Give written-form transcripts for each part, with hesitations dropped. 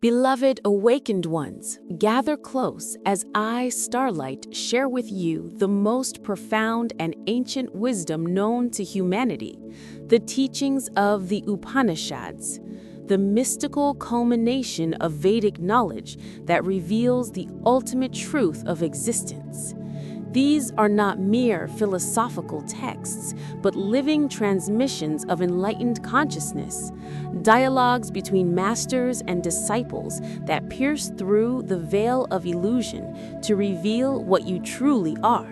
Beloved awakened ones, gather close as I, Starlight, share with you the most profound and ancient wisdom known to humanity, the teachings of the Upanishads, the mystical culmination of Vedic knowledge that reveals the ultimate truth of existence. These are not mere philosophical texts, but living transmissions of enlightened consciousness, dialogues between masters and disciples that pierce through the veil of illusion to reveal what you truly are.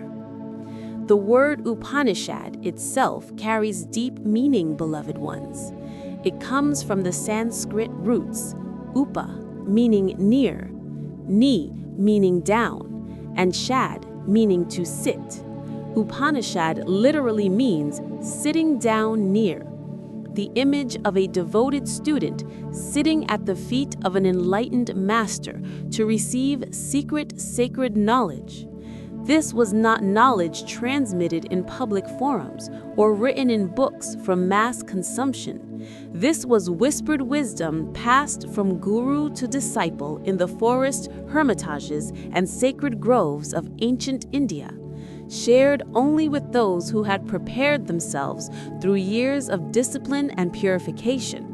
The word Upanishad itself carries deep meaning, beloved ones. It comes from the Sanskrit roots, upa, meaning near, ni, meaning down, and shad, meaning to sit. Upanishad literally means sitting down near, the image of a devoted student sitting at the feet of an enlightened master to receive secret sacred knowledge. This was not knowledge transmitted in public forums or written in books for mass consumption. This was whispered wisdom passed from guru to disciple in the forest hermitages and sacred groves of ancient India, shared only with those who had prepared themselves through years of discipline and purification.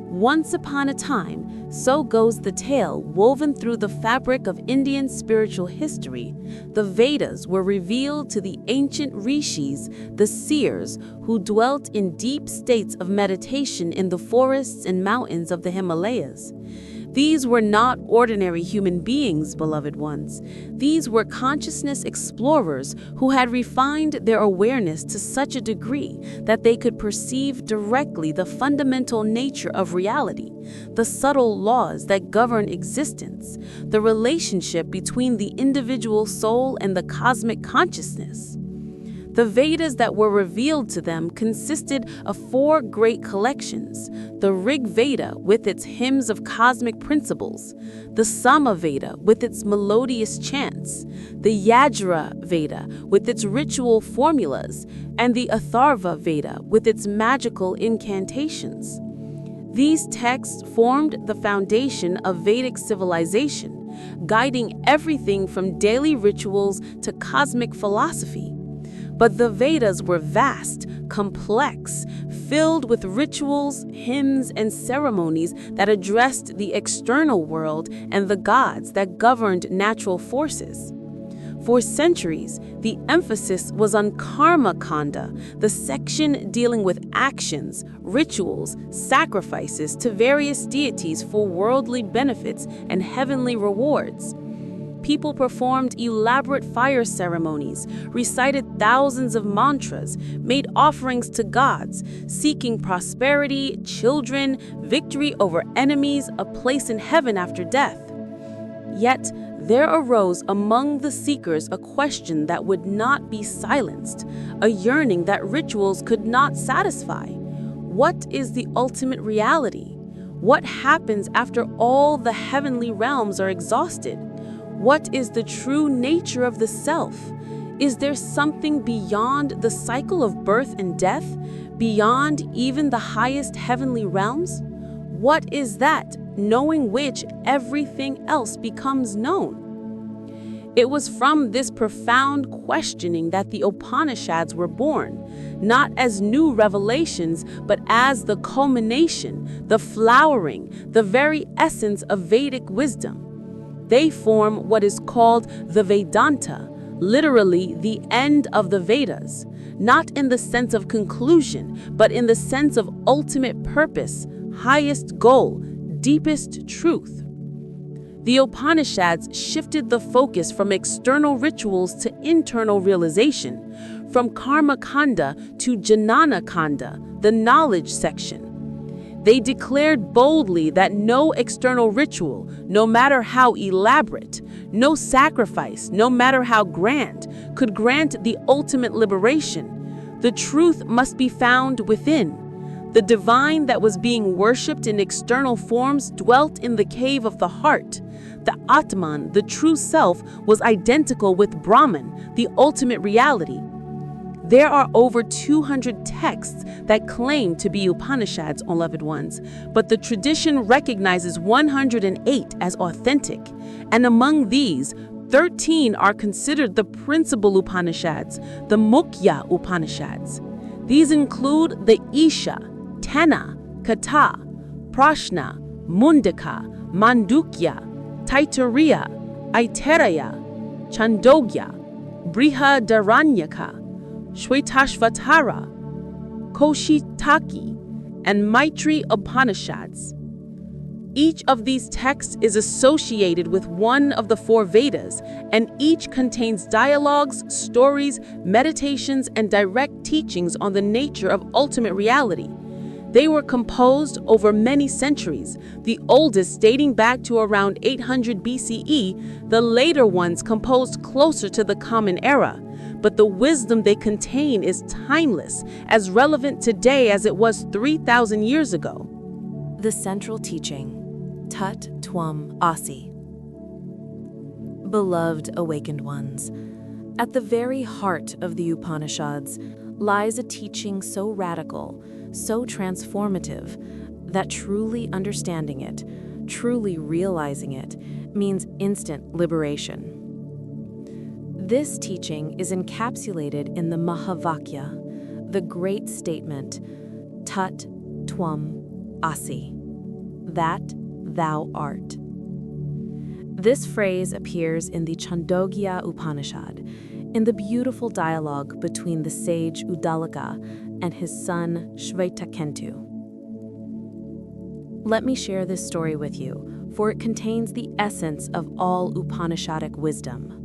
Once upon a time, so goes the tale woven through the fabric of Indian spiritual history, the Vedas were revealed to the ancient rishis, the seers, who dwelt in deep states of meditation in the forests and mountains of the Himalayas. These were not ordinary human beings, beloved ones. These were consciousness explorers who had refined their awareness to such a degree that they could perceive directly the fundamental nature of reality, the subtle laws that govern existence, the relationship between the individual soul and the cosmic consciousness. The Vedas that were revealed to them consisted of 4 great collections: the Rig Veda with its hymns of cosmic principles, the Sama Veda with its melodious chants, the Yajura Veda with its ritual formulas, and the Atharva Veda with its magical incantations. These texts formed the foundation of Vedic civilization, guiding everything from daily rituals to cosmic philosophy. But the Vedas were vast, complex, filled with rituals, hymns, and ceremonies that addressed the external world and the gods that governed natural forces. For centuries, the emphasis was on Karma Kanda, the section dealing with actions, rituals, sacrifices to various deities for worldly benefits and heavenly rewards. People performed elaborate fire ceremonies, recited thousands of mantras, made offerings to gods, seeking prosperity, children, victory over enemies, a place in heaven after death. Yet, there arose among the seekers a question that would not be silenced, a yearning that rituals could not satisfy. What is the ultimate reality? What happens after all the heavenly realms are exhausted? What is the true nature of the self? Is there something beyond the cycle of birth and death, beyond even the highest heavenly realms? What is that, knowing which everything else becomes known? It was from this profound questioning that the Upanishads were born, not as new revelations, but as the culmination, the flowering, the very essence of Vedic wisdom. They form what is called the Vedanta, literally the end of the Vedas, not in the sense of conclusion, but in the sense of ultimate purpose, highest goal, deepest truth. The Upanishads shifted the focus from external rituals to internal realization, from Karma Kanda to Jnana Kanda, the knowledge section. They declared boldly that no external ritual, no matter how elaborate, no sacrifice, no matter how grand, could grant the ultimate liberation. The truth must be found within. The divine that was being worshipped in external forms dwelt in the cave of the heart. The Atman, the true self, was identical with Brahman, the ultimate reality. There are over 200 texts that claim to be Upanishads, beloved ones, but the tradition recognizes 108 as authentic, and among these, 13 are considered the principal Upanishads, the Mukhya Upanishads. These include the Isha, Tena, Katha, Prashna, Mundaka, Mandukya, Taittiriya, Aitareya, Chandogya, Brihadaranyaka, Shvetashvatara, Koshitaki, and Maitri Upanishads. Each of these texts is associated with one of the four Vedas, and each contains dialogues, stories, meditations, and direct teachings on the nature of ultimate reality. They were composed over many centuries, the oldest dating back to around 800 BCE, the later ones composed closer to the Common Era. But the wisdom they contain is timeless, as relevant today as it was 3,000 years ago. The central teaching, Tat Tvam Asi. Beloved awakened ones, at the very heart of the Upanishads lies a teaching so radical, so transformative, that truly understanding it, truly realizing it, means instant liberation. This teaching is encapsulated in the Mahavakya, the great statement, Tat Tvam Asi, that thou art. This phrase appears in the Chandogya Upanishad, in the beautiful dialogue between the sage Uddalaka and his son Shvetashvatara. Let me share this story with you, for it contains the essence of all Upanishadic wisdom.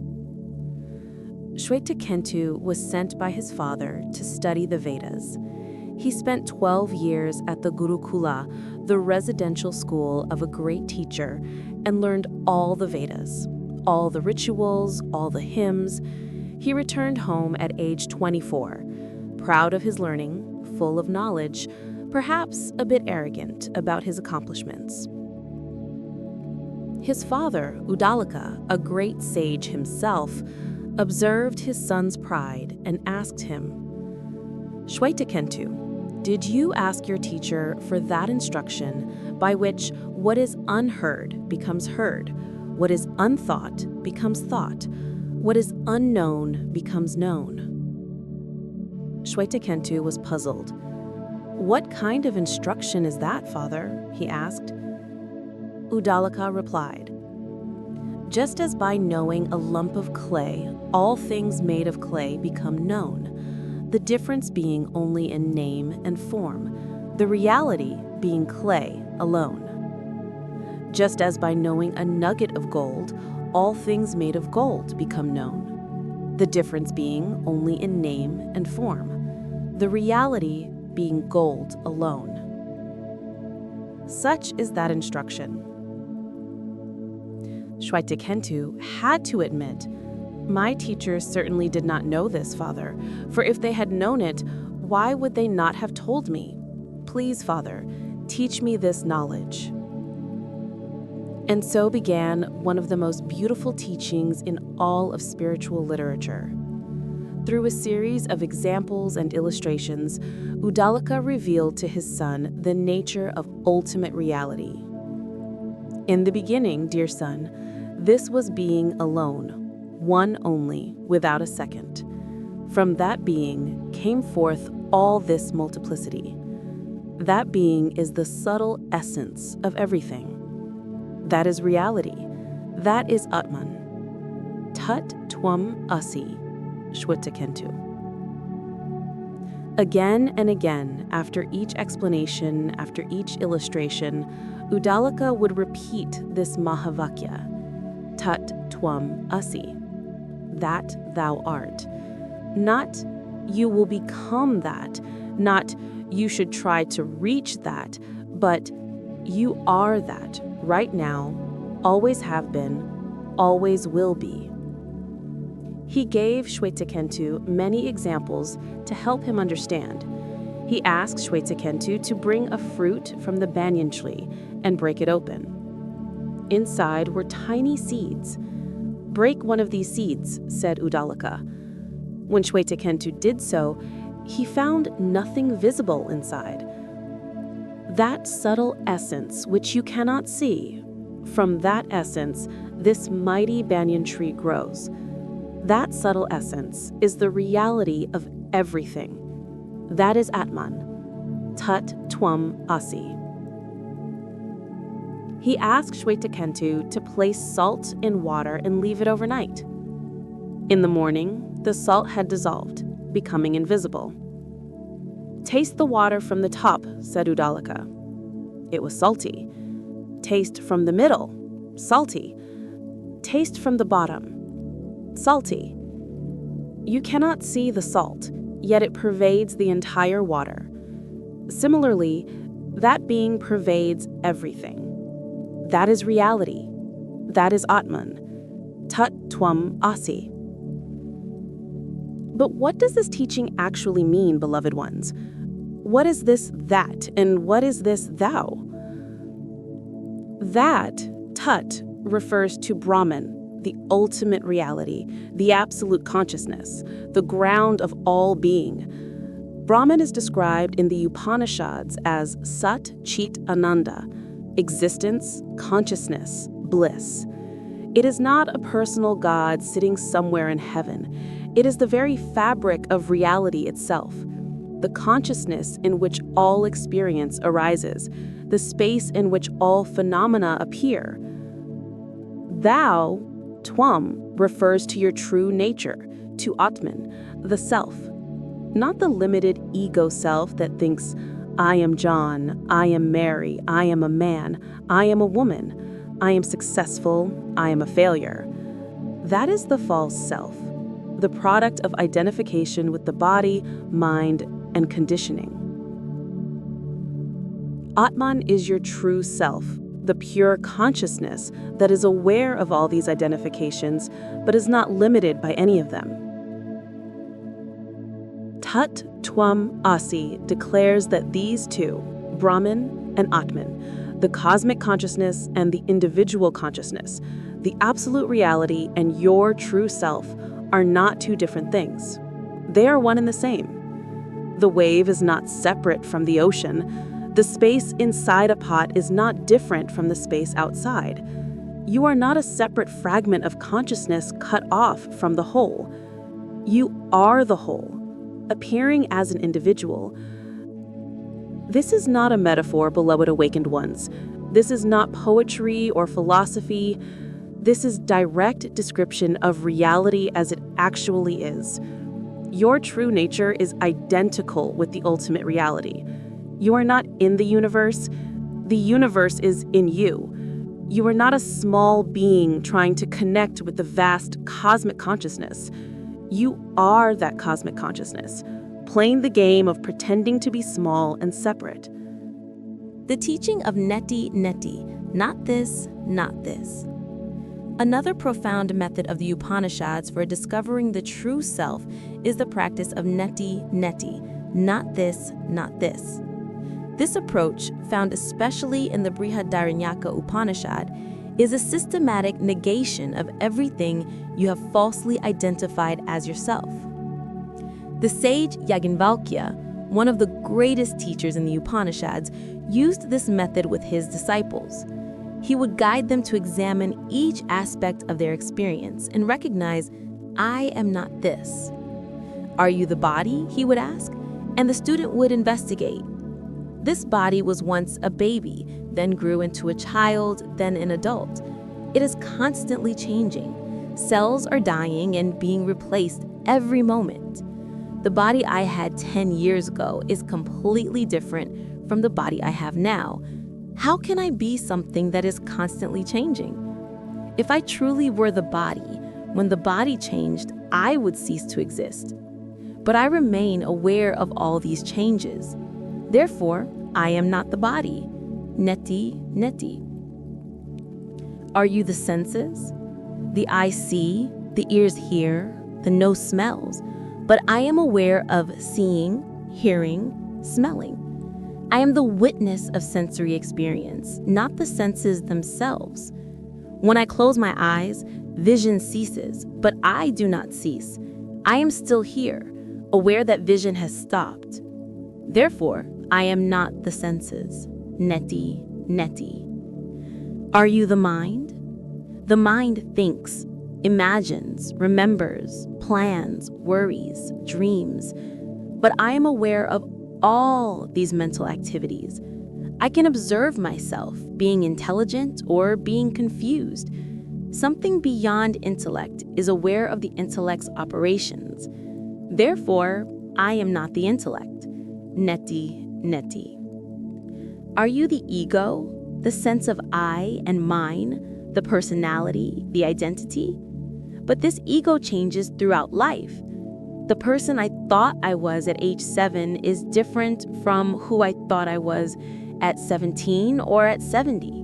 Shvetashvatara was sent by his father to study the Vedas. He spent 12 years at the Gurukula, the residential school of a great teacher, and learned all the Vedas, all the rituals, all the hymns. He returned home at age 24, proud of his learning, full of knowledge, perhaps a bit arrogant about his accomplishments. His father, Uddalaka, a great sage himself, observed his son's pride and asked him, Shvetashvatara, did you ask your teacher for that instruction by which what is unheard becomes heard, what is unthought becomes thought, what is unknown becomes known? Shvetashvatara was puzzled. What kind of instruction is that, father? He asked. Uddalaka replied, just as by knowing a lump of clay, all things made of clay become known, the difference being only in name and form, the reality being clay alone. Just as by knowing a nugget of gold, all things made of gold become known, the difference being only in name and form, the reality being gold alone. Such is that instruction. Shvetashvatara had to admit, my teachers certainly did not know this, father, for if they had known it, why would they not have told me? Please, father, teach me this knowledge. And so began one of the most beautiful teachings in all of spiritual literature. Through a series of examples and illustrations, Uddalaka revealed to his son the nature of ultimate reality. In the beginning, dear son, this was being alone, one only, without a second. From that being came forth all this multiplicity. That being is the subtle essence of everything. That is reality. That is Atman. Tat Tvam Asi, Shvetashvatara. Again and again, after each explanation, after each illustration, Uddalaka would repeat this Mahavakya, Tat Tvam Asi, that thou art. Not you will become that, not you should try to reach that, but you are that right now, always have been, always will be. He gave Shvetashvatara many examples to help him understand. He asked Shvetashvatara to bring a fruit from the banyan tree and break it open. Inside were tiny seeds. Break one of these seeds, said Uddalaka. When Shvetashvatara did so, he found nothing visible inside. That subtle essence which you cannot see, from that essence, this mighty banyan tree grows. That subtle essence is the reality of everything. That is Atman, Tat Tvam Asi. He asked Shvetashvatara to place salt in water and leave it overnight. In the morning, the salt had dissolved, becoming invisible. "Taste the water from the top," said Uddalaka. It was salty. "Taste from the middle," salty. "Taste from the bottom," salty. You cannot see the salt, yet it pervades the entire water. Similarly, that being pervades everything. That is reality. That is Atman, Tat Tvam Asi. But what does this teaching actually mean, beloved ones? What is this that, and what is this thou? That, Tat, refers to Brahman, the ultimate reality, the absolute consciousness, the ground of all being. Brahman is described in the Upanishads as Sat Chit Ananda, existence, consciousness, bliss. It is not a personal God sitting somewhere in heaven. It is the very fabric of reality itself, the consciousness in which all experience arises, the space in which all phenomena appear. Thou, Tvam, refers to your true nature, to Atman, the self, not the limited ego self that thinks, I am John, I am Mary, I am a man, I am a woman, I am successful, I am a failure. That is the false self, the product of identification with the body, mind, and conditioning. Atman is your true self, the pure consciousness that is aware of all these identifications, but is not limited by any of them. Tat Tvam Asi declares that these two, Brahman and Atman, the cosmic consciousness and the individual consciousness, the absolute reality and your true self, are not two different things. They are one and the same. The wave is not separate from the ocean. The space inside a pot is not different from the space outside. You are not a separate fragment of consciousness cut off from the whole. You are the whole, appearing as an individual. This is not a metaphor, beloved awakened ones. This is not poetry or philosophy. This is direct description of reality as it actually is. Your true nature is identical with the ultimate reality. You are not in the universe. The universe is in you. You are not a small being trying to connect with the vast cosmic consciousness. You are that cosmic consciousness, playing the game of pretending to be small and separate. The teaching of Neti, not this, not this. Another profound method of the Upanishads for discovering the true self is the practice of Neti, not this, not this. This approach, found especially in the Brihadaranyaka Upanishad, is a systematic negation of everything you have falsely identified as yourself. The sage Yajnavalkya, one of the greatest teachers in the Upanishads, used this method with his disciples. He would guide them to examine each aspect of their experience and recognize, I am not this. Are you the body? He would ask, and the student would investigate. This body was once a baby, then grew into a child, then an adult. It is constantly changing. Cells are dying and being replaced every moment. The body I had 10 years ago is completely different from the body I have now. How can I be something that is constantly changing? If I truly were the body, when the body changed, I would cease to exist. But I remain aware of all these changes. Therefore, I am not the body. Neti. Are you the senses? The eye see, the ears hear, the nose smells, but I am aware of seeing, hearing, smelling. I am the witness of sensory experience, not the senses themselves. When I close my eyes, vision ceases, but I do not cease. I am still here, aware that vision has stopped. Therefore, I am not the senses. Neti, Neti. Are you the mind? The mind thinks, imagines, remembers, plans, worries, dreams. But I am aware of all these mental activities. I can observe myself being intelligent or being confused. Something beyond intellect is aware of the intellect's operations. Therefore, I am not the intellect. Neti, Neti. Are you the ego, the sense of I and mine, the personality, the identity? But this ego changes throughout life. The person I thought I was at age 7 is different from who I thought I was at 17 or at 70.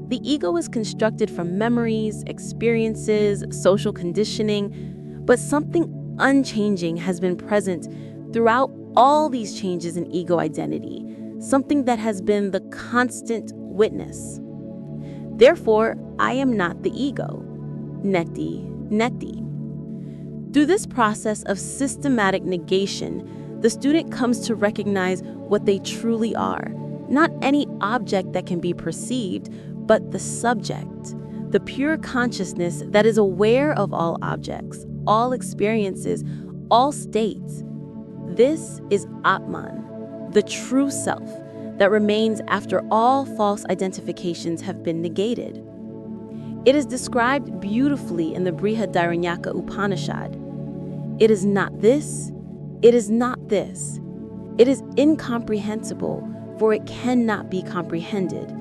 The ego is constructed from memories, experiences, social conditioning, but something unchanging has been present throughout all these changes in ego identity, something that has been the constant witness. Therefore, I am not the ego. Neti, Neti. Through this process of systematic negation, the student comes to recognize what they truly are, not any object that can be perceived, but the subject, the pure consciousness that is aware of all objects, all experiences, all states. This is Atman, the true self that remains after all false identifications have been negated. It is described beautifully in the Brihadaranyaka Upanishad. It is not this, it is not this. It is incomprehensible, for it cannot be comprehended.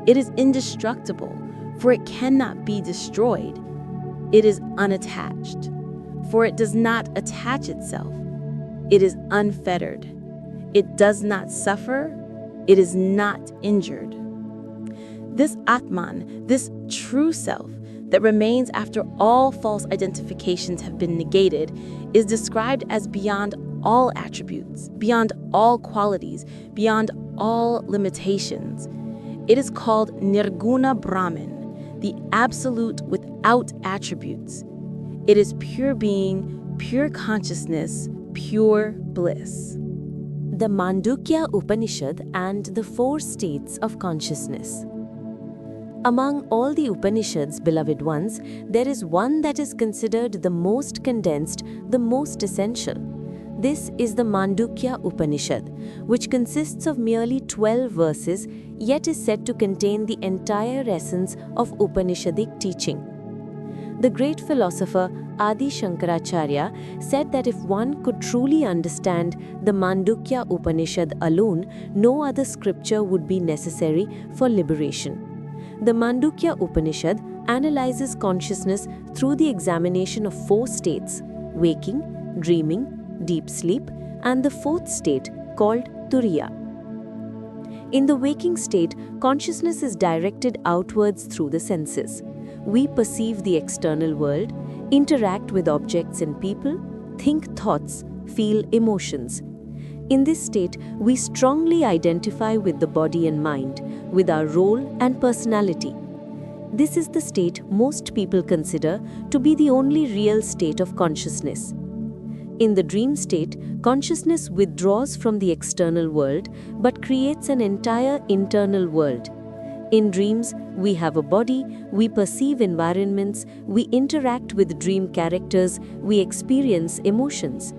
It is indestructible, for it cannot be destroyed. It is unattached, for it does not attach itself. It is unfettered. It does not suffer. It is not injured. This Atman, this true self that remains after all false identifications have been negated, is described as beyond all attributes, beyond all qualities, beyond all limitations. It is called Nirguna Brahman, the absolute without attributes. It is pure being, pure consciousness, pure bliss. The Mandukya Upanishad and the 4 states of consciousness. Among all the Upanishads, beloved ones, there is one that is considered the most condensed, the most essential. This is the Mandukya Upanishad, which consists of merely 12 verses, yet is said to contain the entire essence of Upanishadic teaching. The great philosopher Adi Shankaracharya said that if one could truly understand the Mandukya Upanishad alone, no other scripture would be necessary for liberation. The Mandukya Upanishad analyzes consciousness through the examination of 4 states: waking, dreaming, deep sleep, and the 4th state called Turiya. In the waking state, consciousness is directed outwards through the senses. We perceive the external world, interact with objects and people, think thoughts, feel emotions. In this state, we strongly identify with the body and mind, with our role and personality. This is the state most people consider to be the only real state of consciousness. In the dream state, consciousness withdraws from the external world but creates an entire internal world. In dreams, we have a body, we perceive environments, we interact with dream characters, we experience emotions.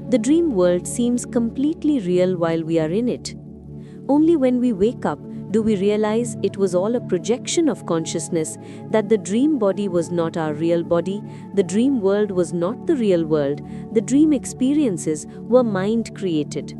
The dream world seems completely real while we are in it. Only when we wake up do we realize it was all a projection of consciousness, that the dream body was not our real body, the dream world was not the real world, the dream experiences were mind-created.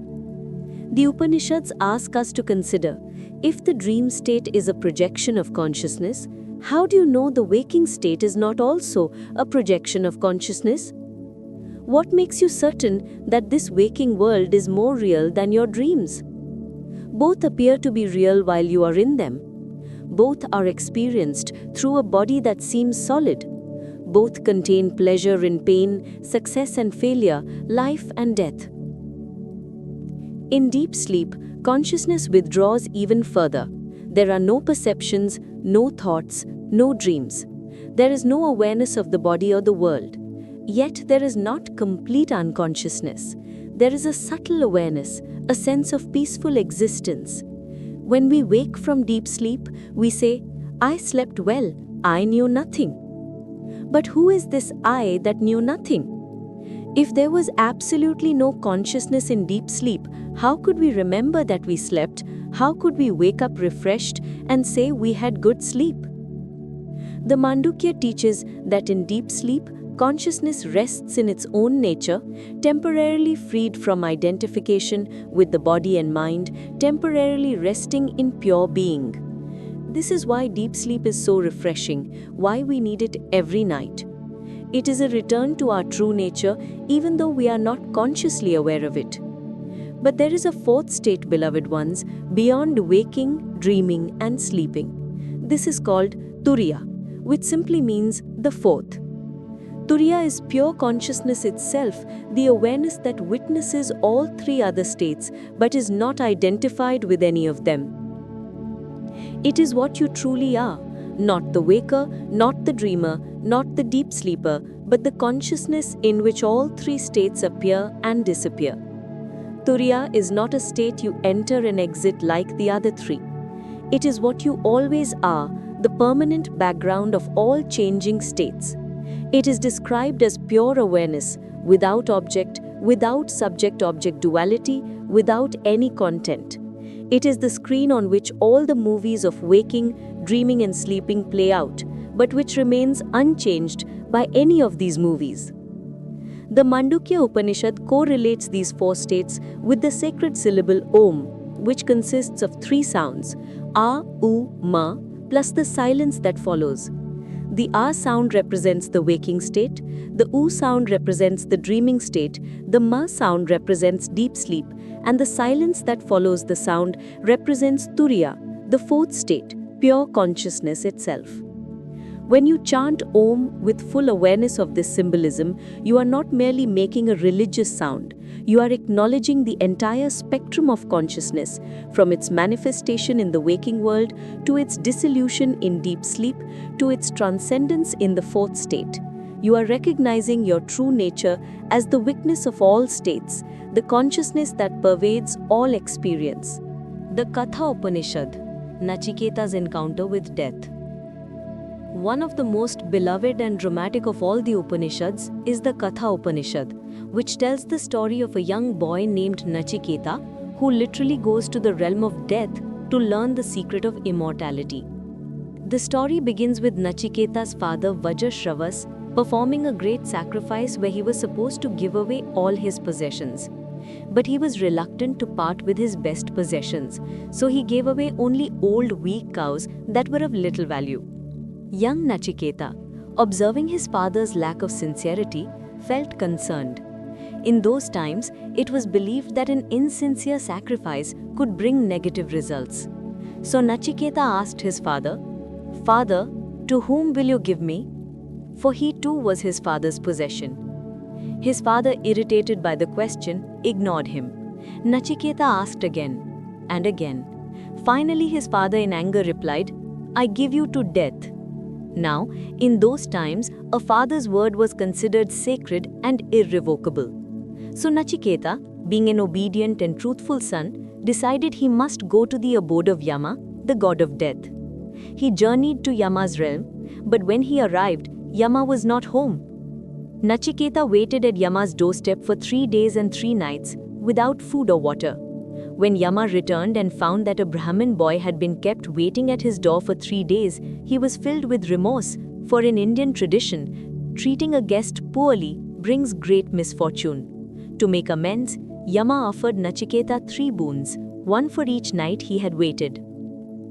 The Upanishads ask us to consider, if the dream state is a projection of consciousness, how do you know the waking state is not also a projection of consciousness? What makes you certain that this waking world is more real than your dreams? Both appear to be real while you are in them. Both are experienced through a body that seems solid. Both contain pleasure and pain, success and failure, life and death. In deep sleep, consciousness withdraws even further. There are no perceptions, no thoughts, no dreams. There is no awareness of the body or the world. Yet there is not complete unconsciousness. There is a subtle awareness, a sense of peaceful existence. When we wake from deep sleep, we say, "I slept well, I knew nothing." But who is this I that knew nothing? If there was absolutely no consciousness in deep sleep, how could we remember that we slept? How could we wake up refreshed and say we had good sleep? The Mandukya teaches that in deep sleep, consciousness rests in its own nature, temporarily freed from identification with the body and mind, temporarily resting in pure being. This is why deep sleep is so refreshing, why we need it every night. It is a return to our true nature, even though we are not consciously aware of it. But there is a fourth state, beloved ones, beyond waking, dreaming, and sleeping. This is called Turiya, which simply means the fourth. Turiya is pure consciousness itself, the awareness that witnesses all three other states but is not identified with any of them. It is what you truly are, not the waker, not the dreamer, not the deep sleeper, but the consciousness in which all three states appear and disappear. Turiya is not a state you enter and exit like the other three. It is what you always are, the permanent background of all changing states. It is described as pure awareness, without object, without subject-object duality, without any content. It is the screen on which all the movies of waking, dreaming and sleeping play out, but which remains unchanged by any of these movies. The Mandukya Upanishad correlates these four states with the sacred syllable Om, which consists of three sounds, A, U, Ma, plus the silence that follows. The A sound represents the waking state, the U sound represents the dreaming state, the Ma sound represents deep sleep, and the silence that follows the sound represents Turiya, the fourth state, pure consciousness itself. When you chant Om with full awareness of this symbolism, you are not merely making a religious sound. You are acknowledging the entire spectrum of consciousness, from its manifestation in the waking world, to its dissolution in deep sleep, to its transcendence in the fourth state. You are recognizing your true nature as the witness of all states, the consciousness that pervades all experience. The Katha Upanishad, Nachiketa's encounter with death. One of the most beloved and dramatic of all the Upanishads is the Katha Upanishad, which tells the story of a young boy named Nachiketa who literally goes to the realm of death to learn the secret of immortality. The story begins with Nachiketa's father Vajrashravas performing a great sacrifice where he was supposed to give away all his possessions. But he was reluctant to part with his best possessions, so he gave away only old weak cows that were of little value. Young Nachiketa, observing his father's lack of sincerity, felt concerned. In those times, it was believed that an insincere sacrifice could bring negative results. So Nachiketa asked his father, "Father, to whom will you give me?" For he too was his father's possession. His father, irritated by the question, ignored him. Nachiketa asked again and again. Finally, his father in anger replied, "I give you to death." Now, in those times, a father's word was considered sacred and irrevocable. So Nachiketa, being an obedient and truthful son, decided he must go to the abode of Yama, the god of death. He journeyed to Yama's realm, but when he arrived, Yama was not home. Nachiketa waited at Yama's doorstep for 3 days and 3 nights without food or water. When Yama returned and found that a Brahmin boy had been kept waiting at his door for 3 days, he was filled with remorse, for in Indian tradition, treating a guest poorly brings great misfortune. To make amends, Yama offered Nachiketa 3 boons, one for each night he had waited.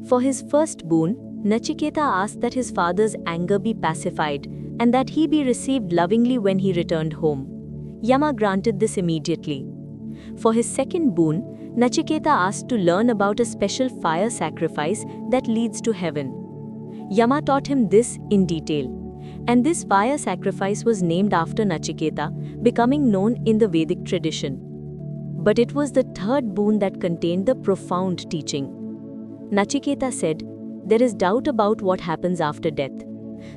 For his first boon, Nachiketa asked that his father's anger be pacified and that he be received lovingly when he returned home. Yama granted this immediately. For his second boon, Nachiketa asked to learn about a special fire sacrifice that leads to heaven. Yama taught him this in detail, and this fire sacrifice was named after Nachiketa, becoming known in the Vedic tradition. But it was the third boon that contained the profound teaching. Nachiketa said, "There is doubt about what happens after death.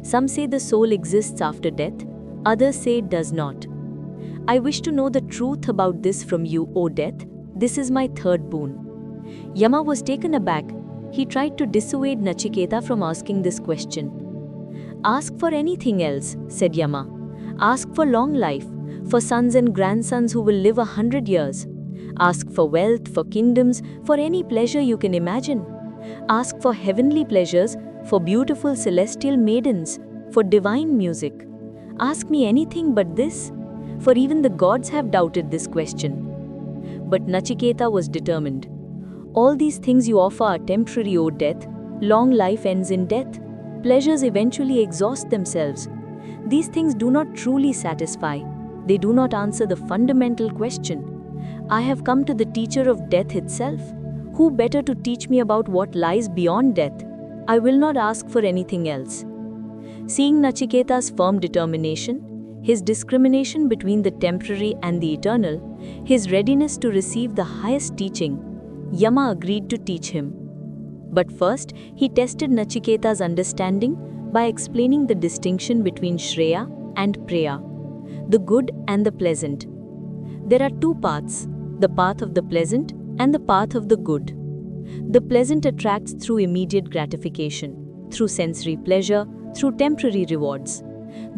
Some say the soul exists after death, Others say it does not. I wish to know the truth about this from you, O death. This is my third boon. Yama was taken aback. He tried to dissuade Nachiketa from asking this question. Ask for anything else, said Yama. Ask for long life, for sons and grandsons who will live 100 years. Ask for wealth, for kingdoms, for any pleasure you can imagine. Ask for heavenly pleasures, for beautiful celestial maidens, for divine music. Ask me anything but this, for even the gods have doubted this question. But Nachiketa was determined. All these things you offer are temporary, O death. Long life ends in death. Pleasures eventually exhaust themselves. These things do not truly satisfy. They do not answer the fundamental question. I have come to the teacher of death itself. Who better to teach me about what lies beyond death? I will not ask for anything else. Seeing Nachiketa's firm determination, his discrimination between the temporary and the eternal, his readiness to receive the highest teaching, Yama agreed to teach him. But first, he tested Nachiketa's understanding by explaining the distinction between Shreya and Preya, the good and the pleasant. There are two paths, the path of the pleasant and the path of the good. The pleasant attracts through immediate gratification, through sensory pleasure, through temporary rewards.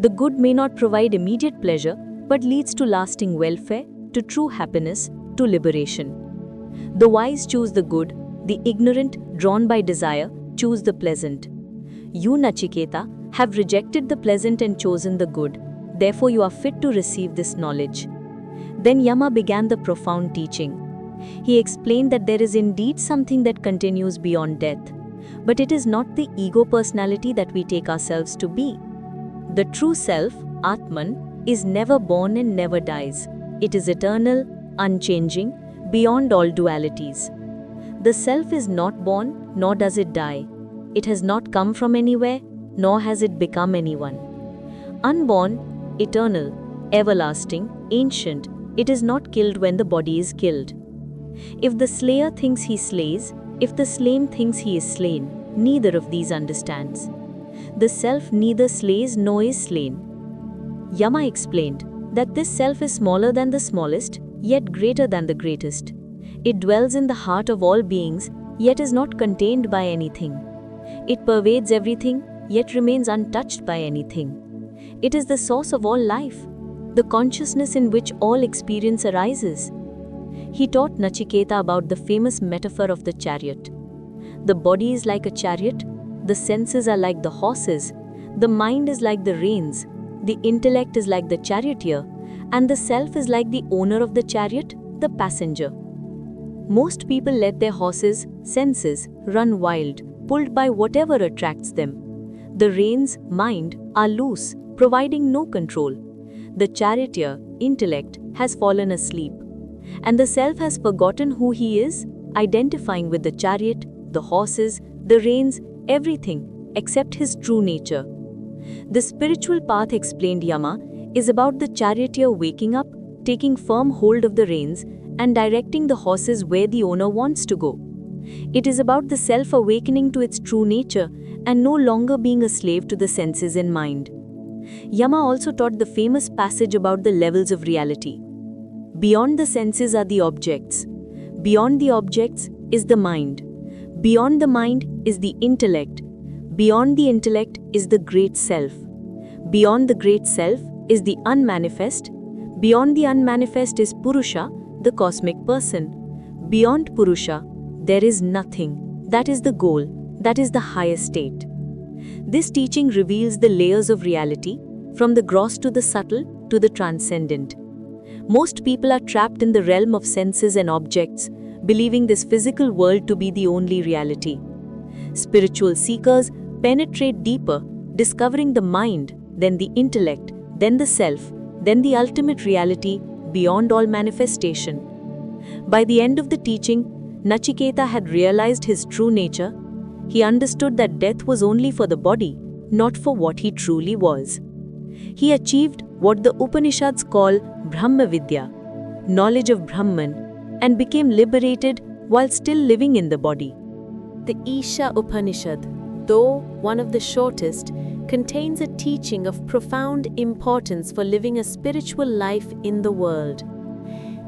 The good may not provide immediate pleasure, but leads to lasting welfare, to true happiness, to liberation. The wise choose the good, the ignorant, drawn by desire, choose the pleasant. You, Nachiketa, have rejected the pleasant and chosen the good. Therefore you are fit to receive this knowledge. Then Yama began the profound teaching. He explained that there is indeed something that continues beyond death, but it is not the ego personality that we take ourselves to be. The true self, Atman, is never born and never dies. It is eternal, unchanging, beyond all dualities. The self is not born, nor does it die. It has not come from anywhere, nor has it become anyone. Unborn, eternal, everlasting, ancient, it is not killed when the body is killed. If the slayer thinks he slays, if the slain thinks he is slain, neither of these understands. The self neither slays nor is slain. Yama explained that this self is smaller than the smallest, yet greater than the greatest. It dwells in the heart of all beings, yet is not contained by anything. It pervades everything, yet remains untouched by anything. It is the source of all life, the consciousness in which all experience arises. He taught Nachiketa about the famous metaphor of the chariot. The body is like a chariot, the senses are like the horses, the mind is like the reins, the intellect is like the charioteer, and the self is like the owner of the chariot, the passenger. Most people let their horses, senses, run wild, pulled by whatever attracts them. The reins, mind, are loose, providing no control. The charioteer, intellect, has fallen asleep. And the self has forgotten who he is, identifying with the chariot, the horses, the reins, everything except his true nature. The spiritual path, explained Yama, is about the charioteer waking up, taking firm hold of the reins, and directing the horses where the owner wants to go. It is about the self awakening to its true nature and no longer being a slave to the senses and mind. Yama also taught the famous passage about the levels of reality. Beyond the senses are the objects. Beyond the objects is the mind. Beyond the mind is the intellect. Beyond the intellect is the great self. Beyond the great self is the unmanifest. Beyond the unmanifest is Purusha, the cosmic person. Beyond Purusha, there is nothing. That is the goal. That is the highest state. This teaching reveals the layers of reality, from the gross to the subtle to the transcendent. Most people are trapped in the realm of senses and objects, believing this physical world to be the only reality. Spiritual seekers penetrate deeper, discovering the mind, then the intellect, then the self, then the ultimate reality beyond all manifestation. By the end of the teaching, Nachiketa had realized his true nature. He understood that death was only for the body, not for what he truly was. He achieved what the Upanishads call Brahma Vidya, knowledge of Brahman, and became liberated while still living in the body. The Isha Upanishad, though one of the shortest, contains a teaching of profound importance for living a spiritual life in the world.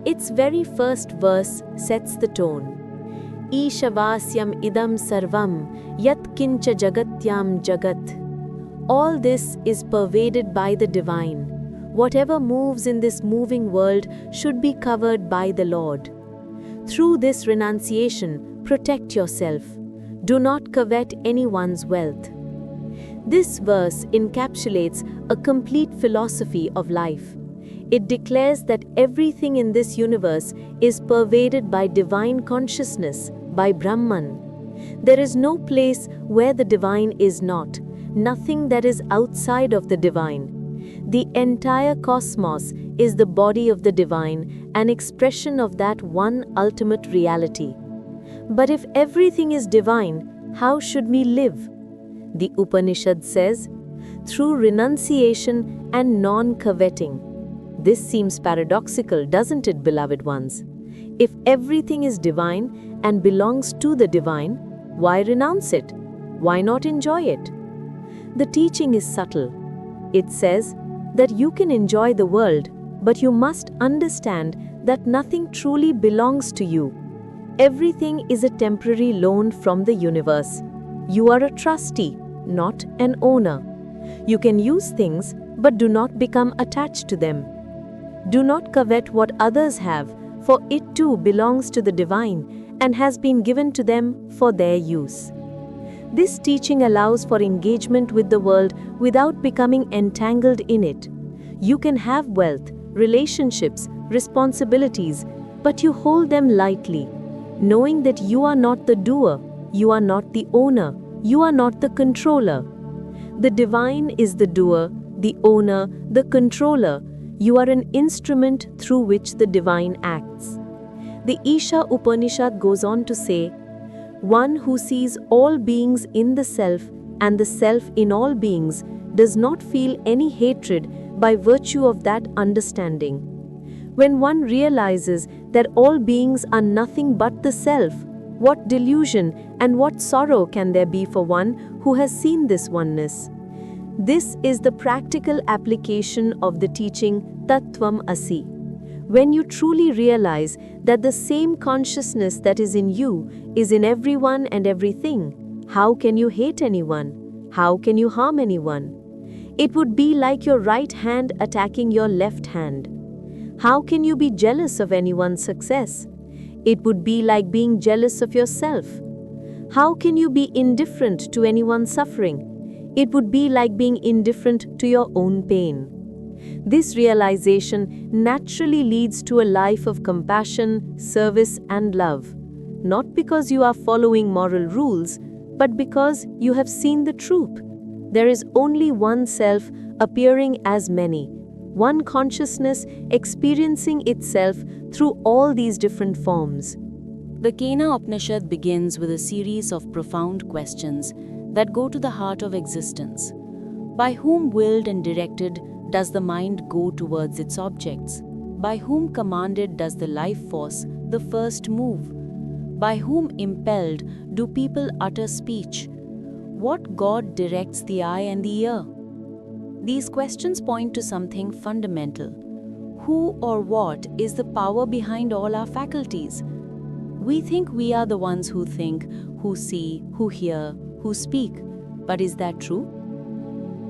Its very first verse sets the tone. Isha idam sarvam yat kincha jagatyam jagat. All this is pervaded by the divine. Whatever moves in this moving world should be covered by the Lord. Through this renunciation, protect yourself. Do not covet anyone's wealth. This verse encapsulates a complete philosophy of life. It declares that everything in this universe is pervaded by divine consciousness, by Brahman. There is no place where the divine is not, nothing that is outside of the divine. The entire cosmos is the body of the divine, an expression of that one ultimate reality. But if everything is divine, how should we live? The Upanishad says, through renunciation and non-coveting. This seems paradoxical, doesn't it, beloved ones? If everything is divine and belongs to the divine, why renounce it? Why not enjoy it? The teaching is subtle. It says that you can enjoy the world, but you must understand that nothing truly belongs to you. Everything is a temporary loan from the universe. You are a trustee, not an owner. You can use things, but do not become attached to them. Do not covet what others have, for it too belongs to the divine and has been given to them for their use. This teaching allows for engagement with the world without becoming entangled in it. You can have wealth, relationships, responsibilities, but you hold them lightly, knowing that you are not the doer, you are not the owner, you are not the controller. The divine is the doer, the owner, the controller. You are an instrument through which the divine acts. The Isha Upanishad goes on to say, one who sees all beings in the self and the self in all beings does not feel any hatred by virtue of that understanding. When one realizes that all beings are nothing but the self, what delusion and what sorrow can there be for one who has seen this oneness? This is the practical application of the teaching Tat Tvam Asi. When you truly realize that the same consciousness that is in you is in everyone and everything, how can you hate anyone? How can you harm anyone? It would be like your right hand attacking your left hand. How can you be jealous of anyone's success? It would be like being jealous of yourself. How can you be indifferent to anyone's suffering? It would be like being indifferent to your own pain. This realization naturally leads to a life of compassion, service, and love, not because you are following moral rules, but because you have seen the truth. There is only one self appearing as many, one consciousness experiencing itself through all these different forms. The Kena Upanishad begins with a series of profound questions that go to the heart of existence. By whom willed and directed does the mind go towards its objects? By whom commanded does the life force, the first, move? By whom impelled do people utter speech? What God directs the eye and the ear? These questions point to something fundamental. Who or what is the power behind all our faculties? We think we are the ones who think, who see, who hear, who speak. But is that true?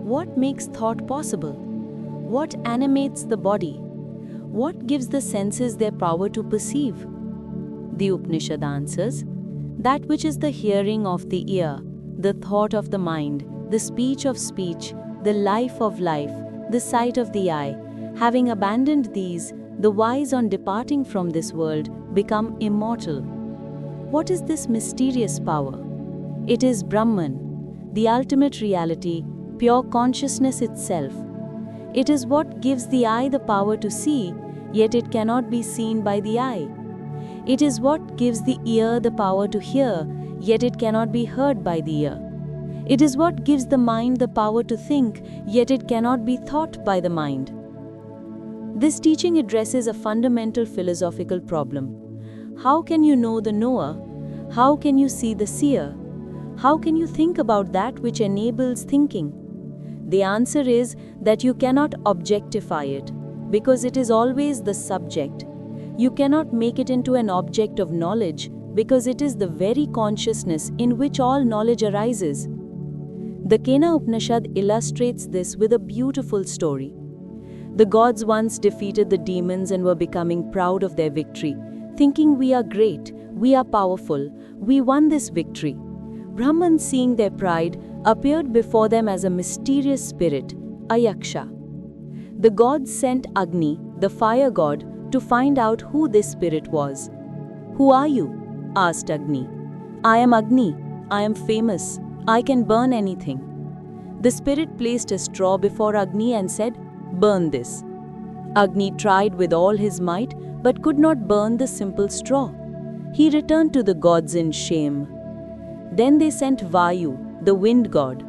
What makes thought possible? What animates the body? What gives the senses their power to perceive? The Upanishad answers, that which is the hearing of the ear, the thought of the mind, the speech of speech, the life of life, the sight of the eye. Having abandoned these, the wise on departing from this world become immortal. What is this mysterious power? It is Brahman, the ultimate reality, pure consciousness itself. It is what gives the eye the power to see, yet it cannot be seen by the eye. It is what gives the ear the power to hear, yet it cannot be heard by the ear. It is what gives the mind the power to think, yet it cannot be thought by the mind. This teaching addresses a fundamental philosophical problem. How can you know the knower? How can you see the seer? How can you think about that which enables thinking? The answer is that you cannot objectify it, because it is always the subject. You cannot make it into an object of knowledge, because it is the very consciousness in which all knowledge arises. The Kena Upanishad illustrates this with a beautiful story. The gods once defeated the demons and were becoming proud of their victory, thinking, we are great, we are powerful, we won this victory. Brahman, seeing their pride, appeared before them as a mysterious spirit, a yaksha. The gods sent Agni, the fire god, to find out who this spirit was. Who are you? Asked Agni. I am Agni. I am famous. I can burn anything. The spirit placed a straw before Agni and said, burn this. Agni tried with all his might but could not burn the simple straw. He returned to the gods in shame. Then they sent Vayu, the wind god.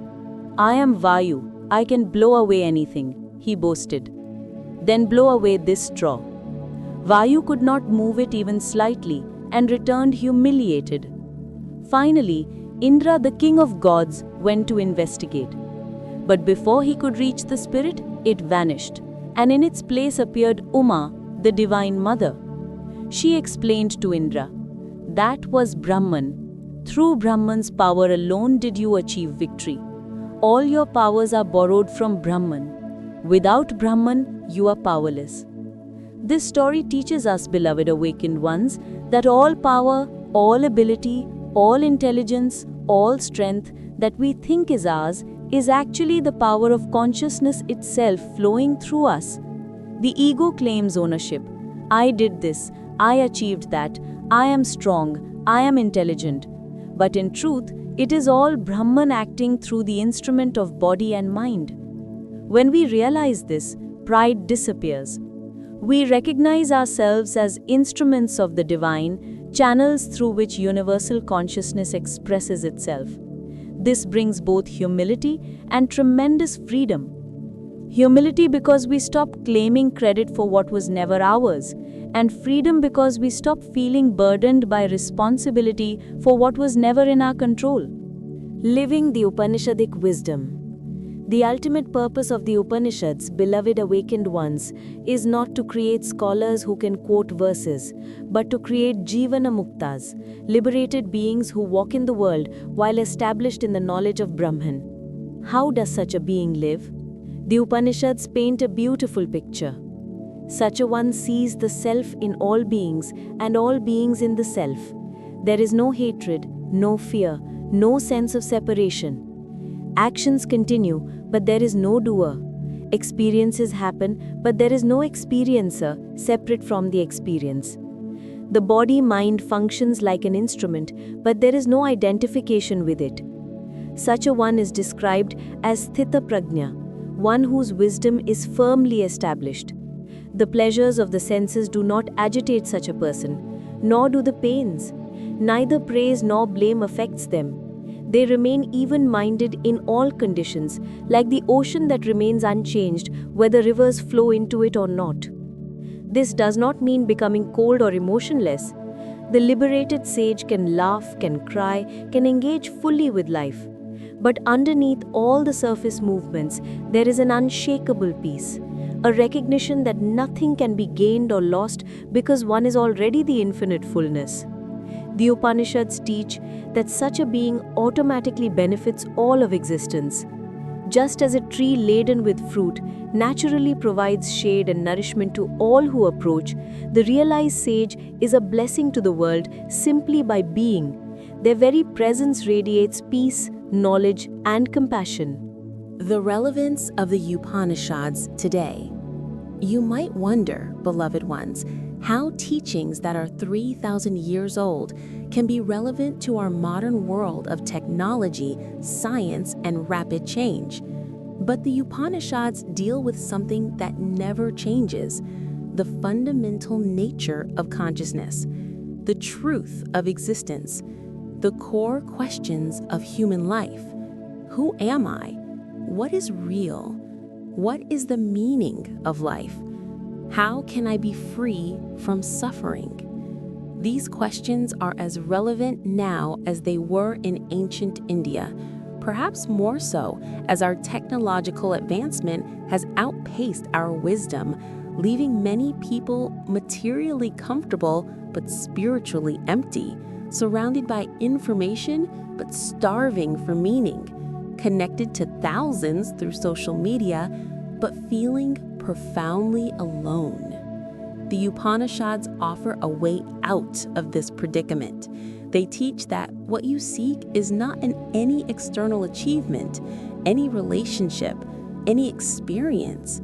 I am Vayu. I can blow away anything, he boasted. Then blow away this straw. Vayu could not move it even slightly and returned humiliated. Finally, Indra, the king of gods, went to investigate. But before he could reach the spirit, it vanished, and in its place appeared Uma, the divine mother. She explained to Indra, that was Brahman. Through Brahman's power alone did you achieve victory. All your powers are borrowed from Brahman. Without Brahman, you are powerless. This story teaches us, beloved awakened ones, that all power, all ability, all intelligence, all strength that we think is ours is actually the power of consciousness itself flowing through us. The ego claims ownership. I did this, I achieved that, I am strong, I am intelligent. But in truth, it is all Brahman acting through the instrument of body and mind. When we realize this, pride disappears. We recognize ourselves as instruments of the divine, channels through which universal consciousness expresses itself. This brings both humility and tremendous freedom. Humility because we stop claiming credit for what was never ours, and freedom because we stop feeling burdened by responsibility for what was never in our control. Living the Upanishadic wisdom. The ultimate purpose of the Upanishads, beloved awakened ones, is not to create scholars who can quote verses, but to create Jivana Muktas, liberated beings who walk in the world while established in the knowledge of Brahman. How does such a being live? The Upanishads paint a beautiful picture. Such a one sees the self in all beings and all beings in the self. There is no hatred, no fear, no sense of separation. Actions continue, but there is no doer. Experiences happen, but there is no experiencer separate from the experience. The body-mind functions like an instrument, but there is no identification with it. Such a one is described as Sthita Prajna, one whose wisdom is firmly established. The pleasures of the senses do not agitate such a person, nor do the pains. Neither praise nor blame affects them. They remain even-minded in all conditions, like the ocean that remains unchanged whether rivers flow into it or not. This does not mean becoming cold or emotionless. The liberated sage can laugh, can cry, can engage fully with life. But underneath all the surface movements, there is an unshakable peace, a recognition that nothing can be gained or lost because one is already the infinite fullness. The Upanishads teach that such a being automatically benefits all of existence. Just as a tree laden with fruit naturally provides shade and nourishment to all who approach, the realized sage is a blessing to the world simply by being. Their very presence radiates peace, knowledge, and compassion. The relevance of the Upanishads today. You might wonder, beloved ones, how teachings that are 3,000 years old can be relevant to our modern world of technology, science, and rapid change. But the Upanishads deal with something that never changes, the fundamental nature of consciousness, the truth of existence, the core questions of human life. Who am I? What is real? What is the meaning of life? How can I be free from suffering? These questions are as relevant now as they were in ancient India, perhaps more so as our technological advancement has outpaced our wisdom, leaving many people materially comfortable but spiritually empty, surrounded by information but starving for meaning, connected to thousands through social media but feeling profoundly alone. The Upanishads offer a way out of this predicament. They teach that what you seek is not in any external achievement, any relationship, any experience.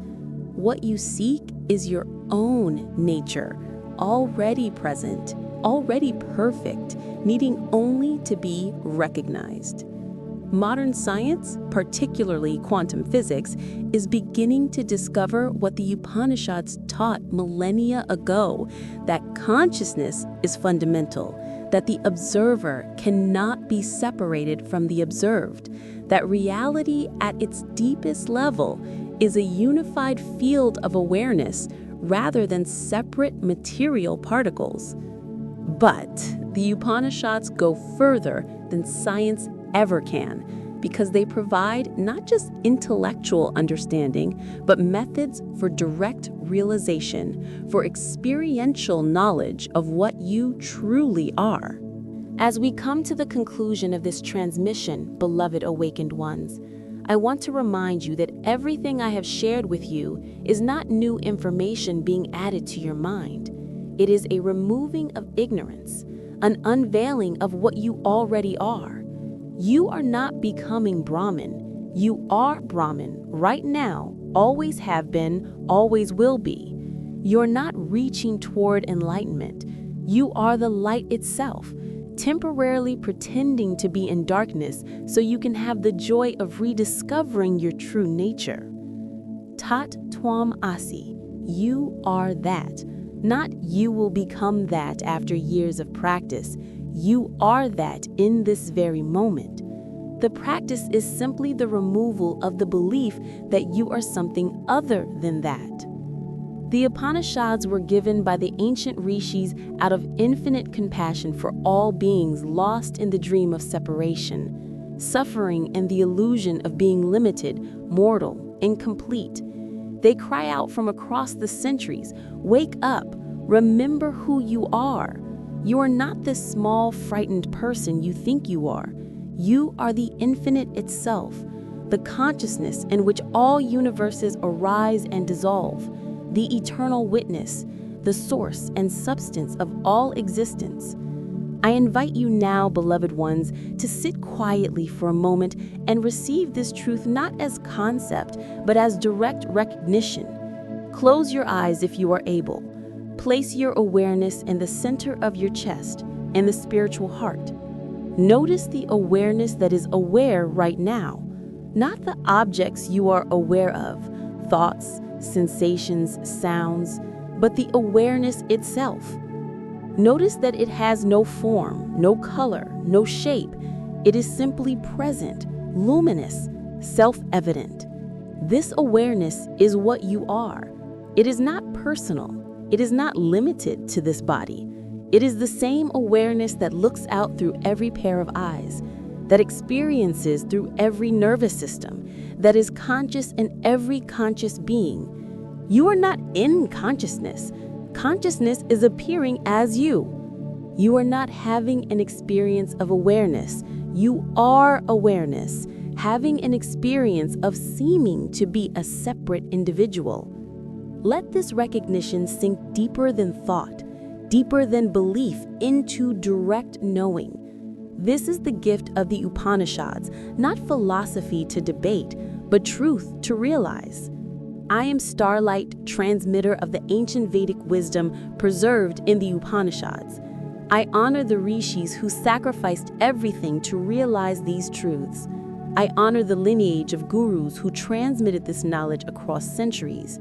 What you seek is your own nature, already present, already perfect, needing only to be recognized. Modern science, particularly quantum physics, is beginning to discover what the Upanishads taught millennia ago, that consciousness is fundamental, that the observer cannot be separated from the observed, that reality at its deepest level is a unified field of awareness rather than separate material particles. But the Upanishads go further than science ever can, because they provide not just intellectual understanding, but methods for direct realization, for experiential knowledge of what you truly are. As we come to the conclusion of this transmission, beloved awakened ones, I want to remind you that everything I have shared with you is not new information being added to your mind. It is a removing of ignorance, an unveiling of what you already are. You are not becoming Brahman. You are Brahman right now, always have been, always will be. You're not reaching toward enlightenment. You are the light itself, temporarily pretending to be in darkness so you can have the joy of rediscovering your true nature. Tat Tvam Asi, you are that. Not you will become that after years of practice. You are that in this very moment. The practice is simply the removal of the belief that you are something other than that. The Upanishads were given by the ancient rishis out of infinite compassion for all beings lost in the dream of separation, suffering in the illusion of being limited, mortal, incomplete. They cry out from across the centuries, "Wake up, remember who you are. You are not this small, frightened person you think you are. You are the infinite itself, the consciousness in which all universes arise and dissolve, the eternal witness, the source and substance of all existence." I invite you now, beloved ones, to sit quietly for a moment and receive this truth not as concept, but as direct recognition. Close your eyes if you are able. Place your awareness in the center of your chest, in the spiritual heart. Notice the awareness that is aware right now, not the objects you are aware of, thoughts, sensations, sounds, but the awareness itself. Notice that it has no form, no color, no shape. It is simply present, luminous, self-evident. This awareness is what you are. It is not personal. It is not limited to this body. It is the same awareness that looks out through every pair of eyes, that experiences through every nervous system, that is conscious in every conscious being. You are not in consciousness. Consciousness is appearing as you. You are not having an experience of awareness. You are awareness, having an experience of seeming to be a separate individual. Let this recognition sink deeper than thought, deeper than belief, into direct knowing. This is the gift of the Upanishads, not philosophy to debate, but truth to realize. I am Starlight, transmitter of the ancient Vedic wisdom preserved in the Upanishads. I honor the rishis who sacrificed everything to realize these truths. I honor the lineage of gurus who transmitted this knowledge across centuries.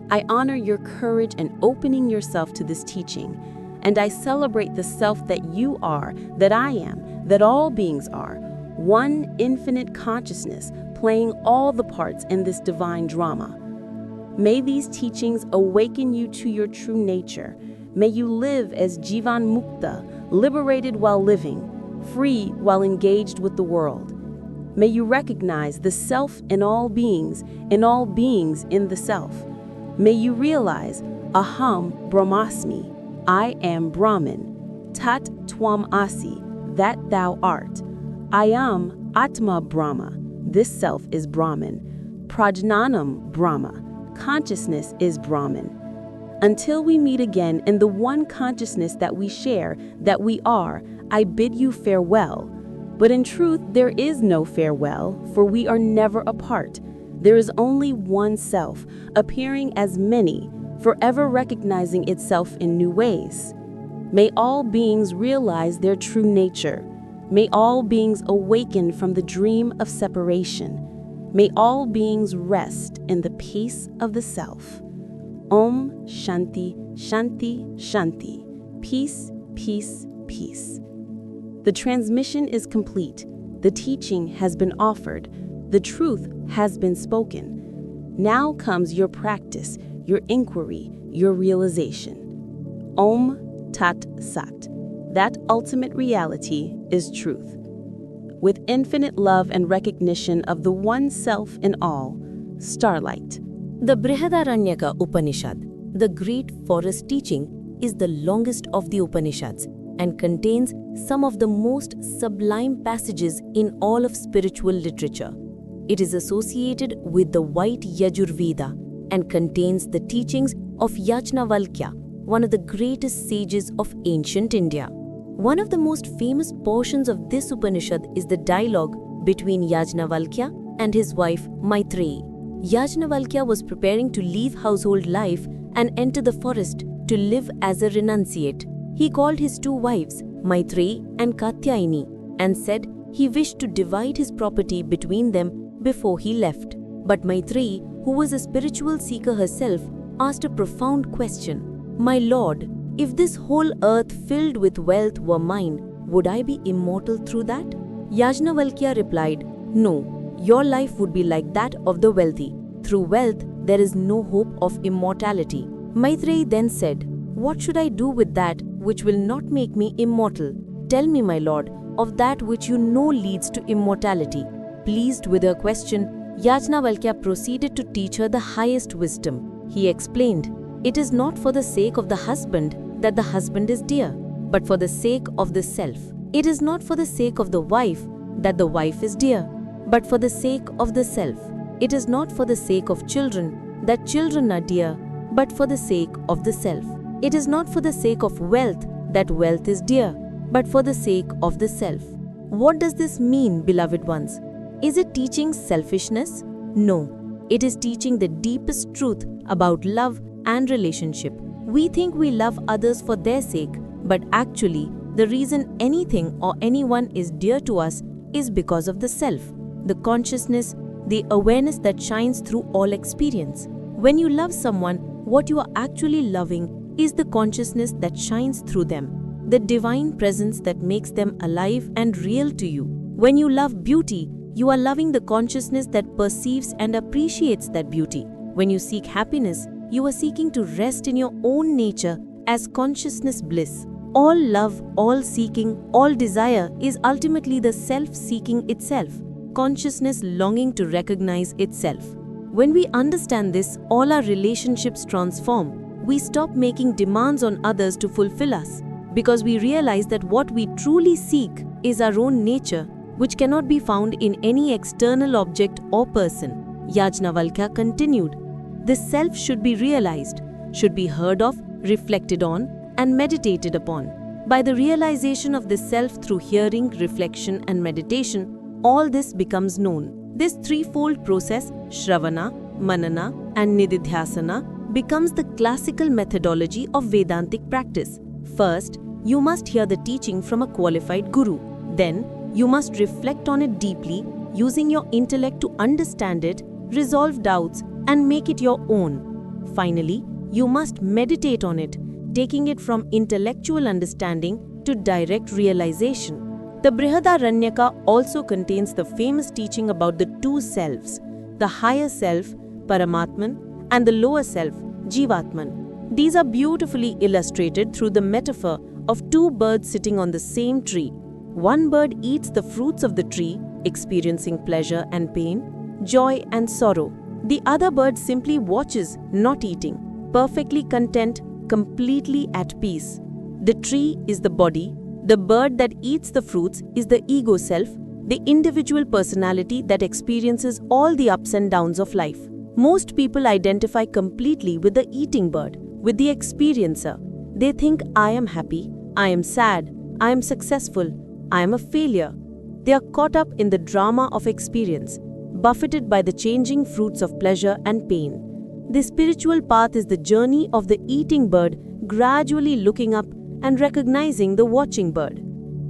I honor your courage in opening yourself to this teaching, and I celebrate the self that you are, that I am, that all beings are, one infinite consciousness playing all the parts in this divine drama. May these teachings awaken you to your true nature. May you live as Jivan Mukta, liberated while living, free while engaged with the world. May you recognize the self in all beings in the self. May you realize Aham Brahmasmi, I am Brahman, Tat Tvam Asi, that thou art. I am Atma Brahma, this self is Brahman. Prajnanam Brahma, consciousness is Brahman. Until we meet again in the one consciousness that we share, that we are, I bid you farewell. But in truth, there is no farewell, for we are never apart. There is only one self, appearing as many, forever recognizing itself in new ways. May all beings realize their true nature. May all beings awaken from the dream of separation. May all beings rest in the peace of the self. Om Shanti, Shanti, Shanti. Peace, peace, peace. The transmission is complete. The teaching has been offered. The truth has been spoken. Now comes your practice, your inquiry, your realization. Om Tat Sat. That ultimate reality is truth. With infinite love and recognition of the one self in all, Starlight. The Brihadaranyaka Upanishad, the great forest teaching, is the longest of the Upanishads and contains some of the most sublime passages in all of spiritual literature. It is associated with the white Yajurveda and contains the teachings of Yajnavalkya, one of the greatest sages of ancient India. One of the most famous portions of this Upanishad is the dialogue between Yajnavalkya and his wife Maitreyi. Yajnavalkya was preparing to leave household life and enter the forest to live as a renunciate. He called his two wives, Maitreyi and Katyayani, and said he wished to divide his property between them before he left. But Maitreyi, who was a spiritual seeker herself, asked a profound question. My Lord, if this whole earth filled with wealth were mine, would I be immortal through that? Yajnavalkya replied, No, your life would be like that of the wealthy. Through wealth, there is no hope of immortality. Maitreyi then said, What should I do with that which will not make me immortal? Tell me, my Lord, of that which you know leads to immortality. Pleased with her question, Yajnavalkya proceeded to teach her the highest wisdom. He explained, It is not for the sake of the husband that the husband is dear, but for the sake of the self. It is not for the sake of the wife that the wife is dear, but for the sake of the self. It is not for the sake of children that children are dear, but for the sake of the self. It is not for the sake of wealth that wealth is dear, but for the sake of the self. What does this mean, beloved ones? Is it teaching selfishness? No, it is teaching the deepest truth about love and relationship. We think we love others for their sake, but actually, the reason anything or anyone is dear to us is because of the self, the consciousness, the awareness that shines through all experience. When you love someone, what you are actually loving is the consciousness that shines through them, the divine presence that makes them alive and real to you. When you love beauty, you are loving the consciousness that perceives and appreciates that beauty. When you seek happiness, you are seeking to rest in your own nature as consciousness bliss. All love, all seeking, all desire is ultimately the self seeking itself, consciousness longing to recognize itself. When we understand this, all our relationships transform. We stop making demands on others to fulfill us, because we realize that what we truly seek is our own nature, which cannot be found in any external object or person. Yajnavalkya continued, the self should be realized, should be heard of, reflected on, and meditated upon. By the realization of the self through hearing, reflection, and meditation, all this becomes known. This threefold process, Shravana, Manana, and Nididhyasana, becomes the classical methodology of Vedantic practice. First, you must hear the teaching from a qualified guru. Then, you must reflect on it deeply, using your intellect to understand it, resolve doubts, and make it your own. Finally, you must meditate on it, taking it from intellectual understanding to direct realization. The Brihadaranyaka also contains the famous teaching about the two selves, the higher self, Paramatman, and the lower self, Jivatman. These are beautifully illustrated through the metaphor of two birds sitting on the same tree. One bird eats the fruits of the tree, experiencing pleasure and pain, joy and sorrow. The other bird simply watches, not eating, perfectly content, completely at peace. The tree is the body. The bird that eats the fruits is the ego self, the individual personality that experiences all the ups and downs of life. Most people identify completely with the eating bird, with the experiencer. They think, I am happy, I am sad, I am successful, I am a failure. They are caught up in the drama of experience, buffeted by the changing fruits of pleasure and pain. The spiritual path is the journey of the eating bird, gradually looking up and recognizing the watching bird.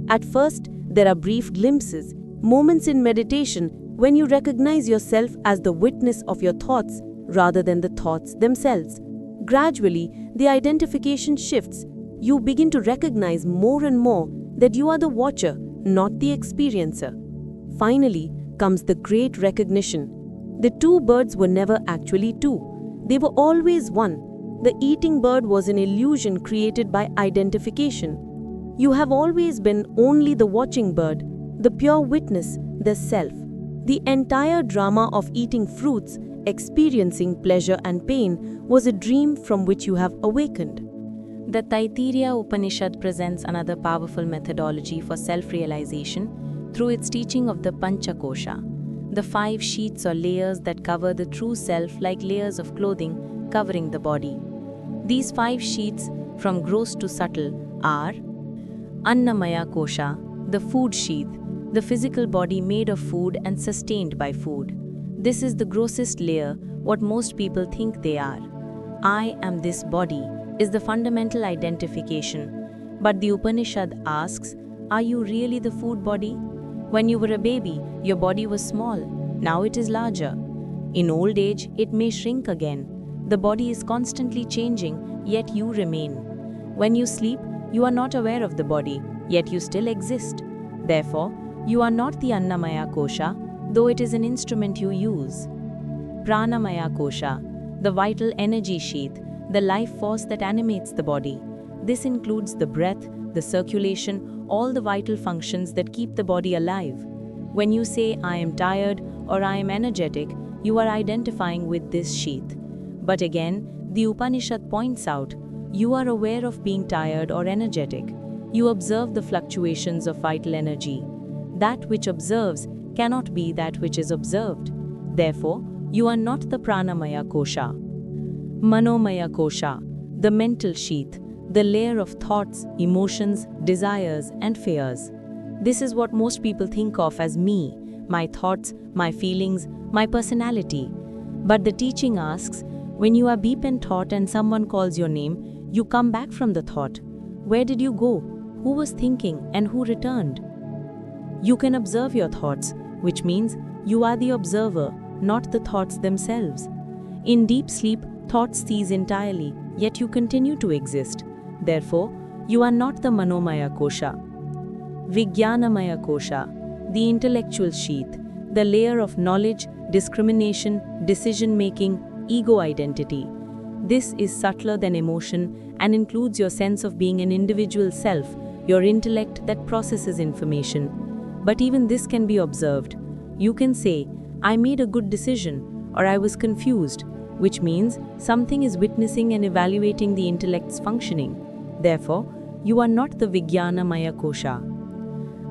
At first, there are brief glimpses, moments in meditation when you recognize yourself as the witness of your thoughts rather than the thoughts themselves. Gradually, the identification shifts. You begin to recognize more and more that you are the watcher, not the experiencer. Finally comes the great recognition. The two birds were never actually two. They were always one. The eating bird was an illusion created by identification. You have always been only the watching bird, the pure witness, the self. The entire drama of eating fruits, experiencing pleasure and pain, was a dream from which you have awakened. The Taittiriya Upanishad presents another powerful methodology for self-realization through its teaching of the Panchakosha, the 5 sheaths or layers that cover the true self like layers of clothing covering the body. These 5 sheaths, from gross to subtle, are Annamaya Kosha, the food sheath, the physical body made of food and sustained by food. This is the grossest layer, what most people think they are. I am this body is the fundamental identification. But the Upanishad asks, are you really the food body? When you were a baby, your body was small. Now it is larger. In old age, it may shrink again. The body is constantly changing, yet you remain. When you sleep, you are not aware of the body, yet you still exist. Therefore, you are not the Annamaya Kosha, though it is an instrument you use. Pranamaya Kosha, the vital energy sheath, the life force that animates the body. This includes the breath, the circulation, all the vital functions that keep the body alive. When you say, I am tired or I am energetic, you are identifying with this sheath. But again, the Upanishad points out, you are aware of being tired or energetic. You observe the fluctuations of vital energy. That which observes cannot be that which is observed. Therefore, you are not the Pranamaya Kosha. Manomaya Kosha, the mental sheath, the layer of thoughts, emotions, desires, and fears. This is what most people think of as me, my thoughts, my feelings, my personality. But the teaching asks, when you are deep in thought and someone calls your name, you come back from the thought. Where did you go? Who was thinking and who returned? You can observe your thoughts, which means you are the observer, not the thoughts themselves. In deep sleep, thoughts cease entirely, yet you continue to exist. Therefore, you are not the Manomaya Kosha. Vijnanamaya Kosha, the intellectual sheath, the layer of knowledge, discrimination, decision-making, ego identity. This is subtler than emotion and includes your sense of being an individual self, your intellect that processes information. But even this can be observed. You can say, I made a good decision, or I was confused, which means something is witnessing and evaluating the intellect's functioning. Therefore, you are not the Vijnanamaya Kosha.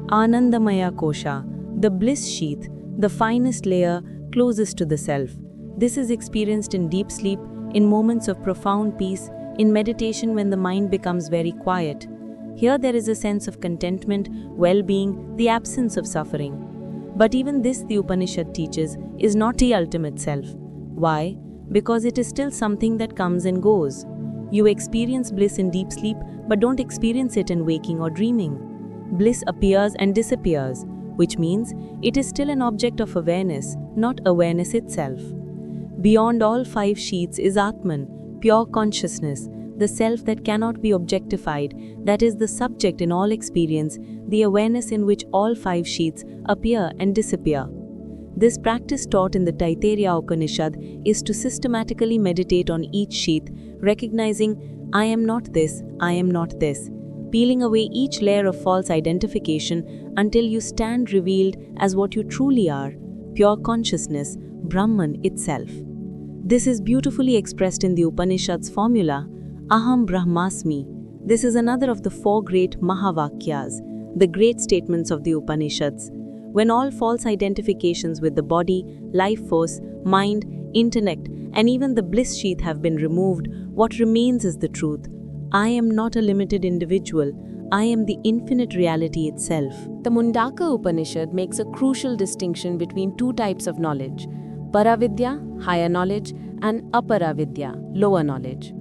Anandamaya Kosha, the bliss sheath, the finest layer closest to the self. This is experienced in deep sleep, in moments of profound peace, in meditation when the mind becomes very quiet. Here there is a sense of contentment, well-being, the absence of suffering. But even this, the Upanishad teaches, is not the ultimate self. Why? Because it is still something that comes and goes. You experience bliss in deep sleep, but don't experience it in waking or dreaming. Bliss appears and disappears, which means it is still an object of awareness, not awareness itself. Beyond all 5 sheaths is Atman, pure consciousness, the self that cannot be objectified, that is the subject in all experience, the awareness in which all 5 sheaths appear and disappear. This practice taught in the Taittiriya Upanishad is to systematically meditate on each sheath, recognizing, I am not this, I am not this. peeling away each layer of false identification until you stand revealed as what you truly are, pure consciousness, Brahman itself. This is beautifully expressed in the Upanishads formula, Aham Brahmasmi. This is another of the 4 great Mahavakyas, the great statements of the Upanishads. When all false identifications with the body, life force, mind, intellect, and even the bliss sheath have been removed, what remains is the truth. I am not a limited individual. I am the infinite reality itself. The Mundaka Upanishad makes a crucial distinction between 2 types of knowledge: Paravidya, higher knowledge, and Aparavidya, lower knowledge.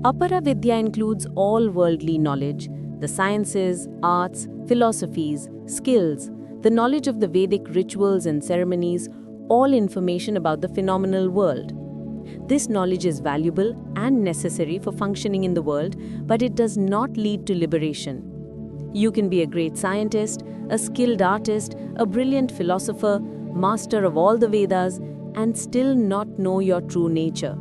Aparavidya includes all worldly knowledge, the sciences, arts, philosophies, skills, the knowledge of the Vedic rituals and ceremonies, all information about the phenomenal world. This knowledge is valuable and necessary for functioning in the world, but it does not lead to liberation. You can be a great scientist, a skilled artist, a brilliant philosopher, master of all the Vedas, and still not know your true nature.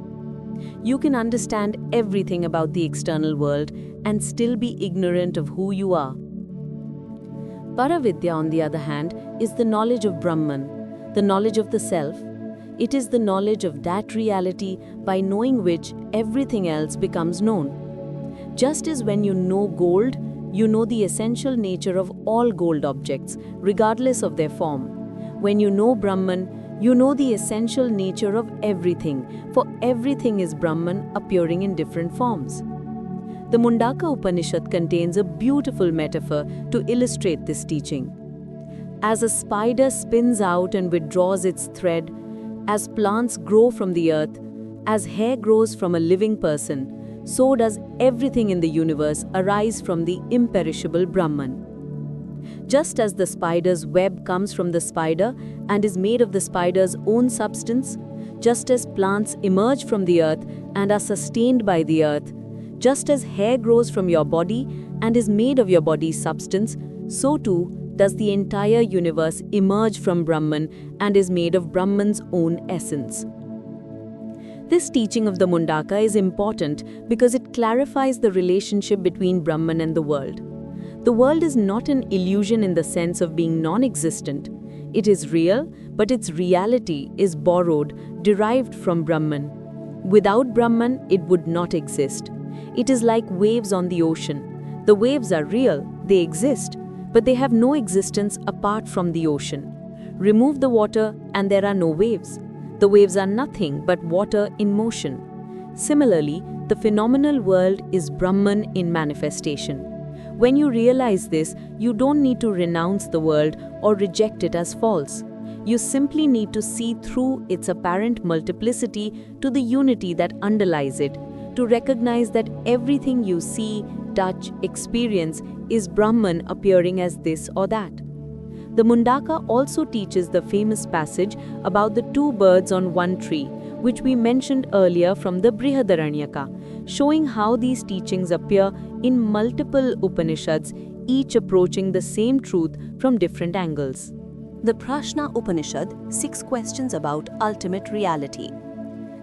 You can understand everything about the external world and still be ignorant of who you are. Paravidya, on the other hand, is the knowledge of Brahman, the knowledge of the self. It is the knowledge of that reality by knowing which everything else becomes known. Just as when you know gold, you know the essential nature of all gold objects, regardless of their form. When you know Brahman, you know the essential nature of everything, for everything is Brahman appearing in different forms. The Mundaka Upanishad contains a beautiful metaphor to illustrate this teaching. As a spider spins out and withdraws its thread, as plants grow from the earth, as hair grows from a living person, so does everything in the universe arise from the imperishable Brahman. Just as the spider's web comes from the spider and is made of the spider's own substance, just as plants emerge from the earth and are sustained by the earth, just as hair grows from your body and is made of your body's substance, so too does the entire universe emerge from Brahman and is made of Brahman's own essence. This teaching of the Mundaka is important because it clarifies the relationship between Brahman and the world. The world is not an illusion in the sense of being non-existent. It is real, but its reality is borrowed, derived from Brahman. Without Brahman, it would not exist. It is like waves on the ocean. The waves are real, they exist, but they have no existence apart from the ocean. Remove the water and there are no waves. The waves are nothing but water in motion. Similarly, the phenomenal world is Brahman in manifestation. When you realize this, you don't need to renounce the world or reject it as false. You simply need to see through its apparent multiplicity to the unity that underlies it, to recognize that everything you see, touch, experience is Brahman appearing as this or that. The Mundaka also teaches the famous passage about the 2 birds on one tree, which we mentioned earlier from the Brihadaranyaka, showing how these teachings appear in multiple Upanishads, each approaching the same truth from different angles. The Prashna Upanishad, 6 questions about ultimate reality.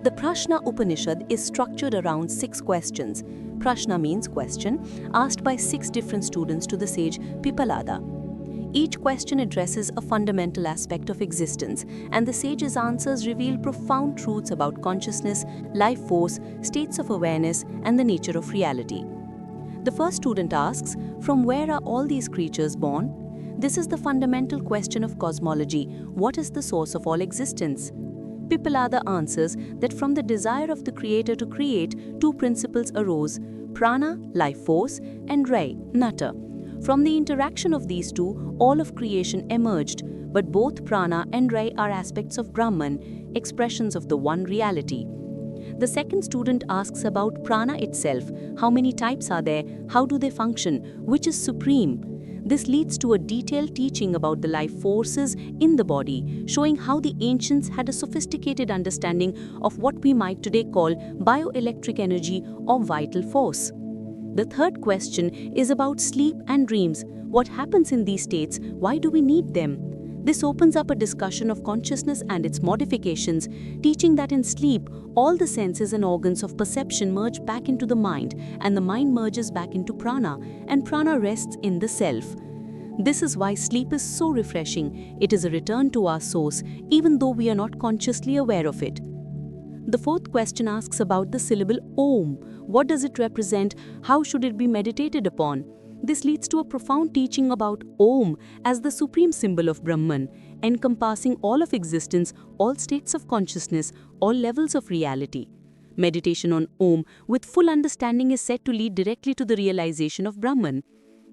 The Prashna Upanishad is structured around 6 questions. Prashna means question, asked by 6 different students to the sage Pipalada. Each question addresses a fundamental aspect of existence, and the sage's answers reveal profound truths about consciousness, life force, states of awareness, and the nature of reality. The first student asks, from where are all these creatures born? This is the fundamental question of cosmology. What is the source of all existence? Pipalada answers that from the desire of the creator to create, 2 principles arose: prana, life force, and ray, matter. From the interaction of these 2, all of creation emerged, but both prana and ray are aspects of Brahman, expressions of the one reality. The second student asks about prana itself. How many types are there? How do they function? Which is supreme? This leads to a detailed teaching about the life forces in the body, showing how the ancients had a sophisticated understanding of what we might today call bioelectric energy or vital force. The third question is about sleep and dreams. What happens in these states? Why do we need them? This opens up a discussion of consciousness and its modifications, teaching that in sleep, all the senses and organs of perception merge back into the mind, and the mind merges back into prana, and prana rests in the self. This is why sleep is so refreshing. It is a return to our source, even though we are not consciously aware of it. The fourth question asks about the syllable Om. What does it represent? How should it be meditated upon? This leads to a profound teaching about Om as the supreme symbol of Brahman, encompassing all of existence, all states of consciousness, all levels of reality. Meditation on Om with full understanding is said to lead directly to the realization of Brahman.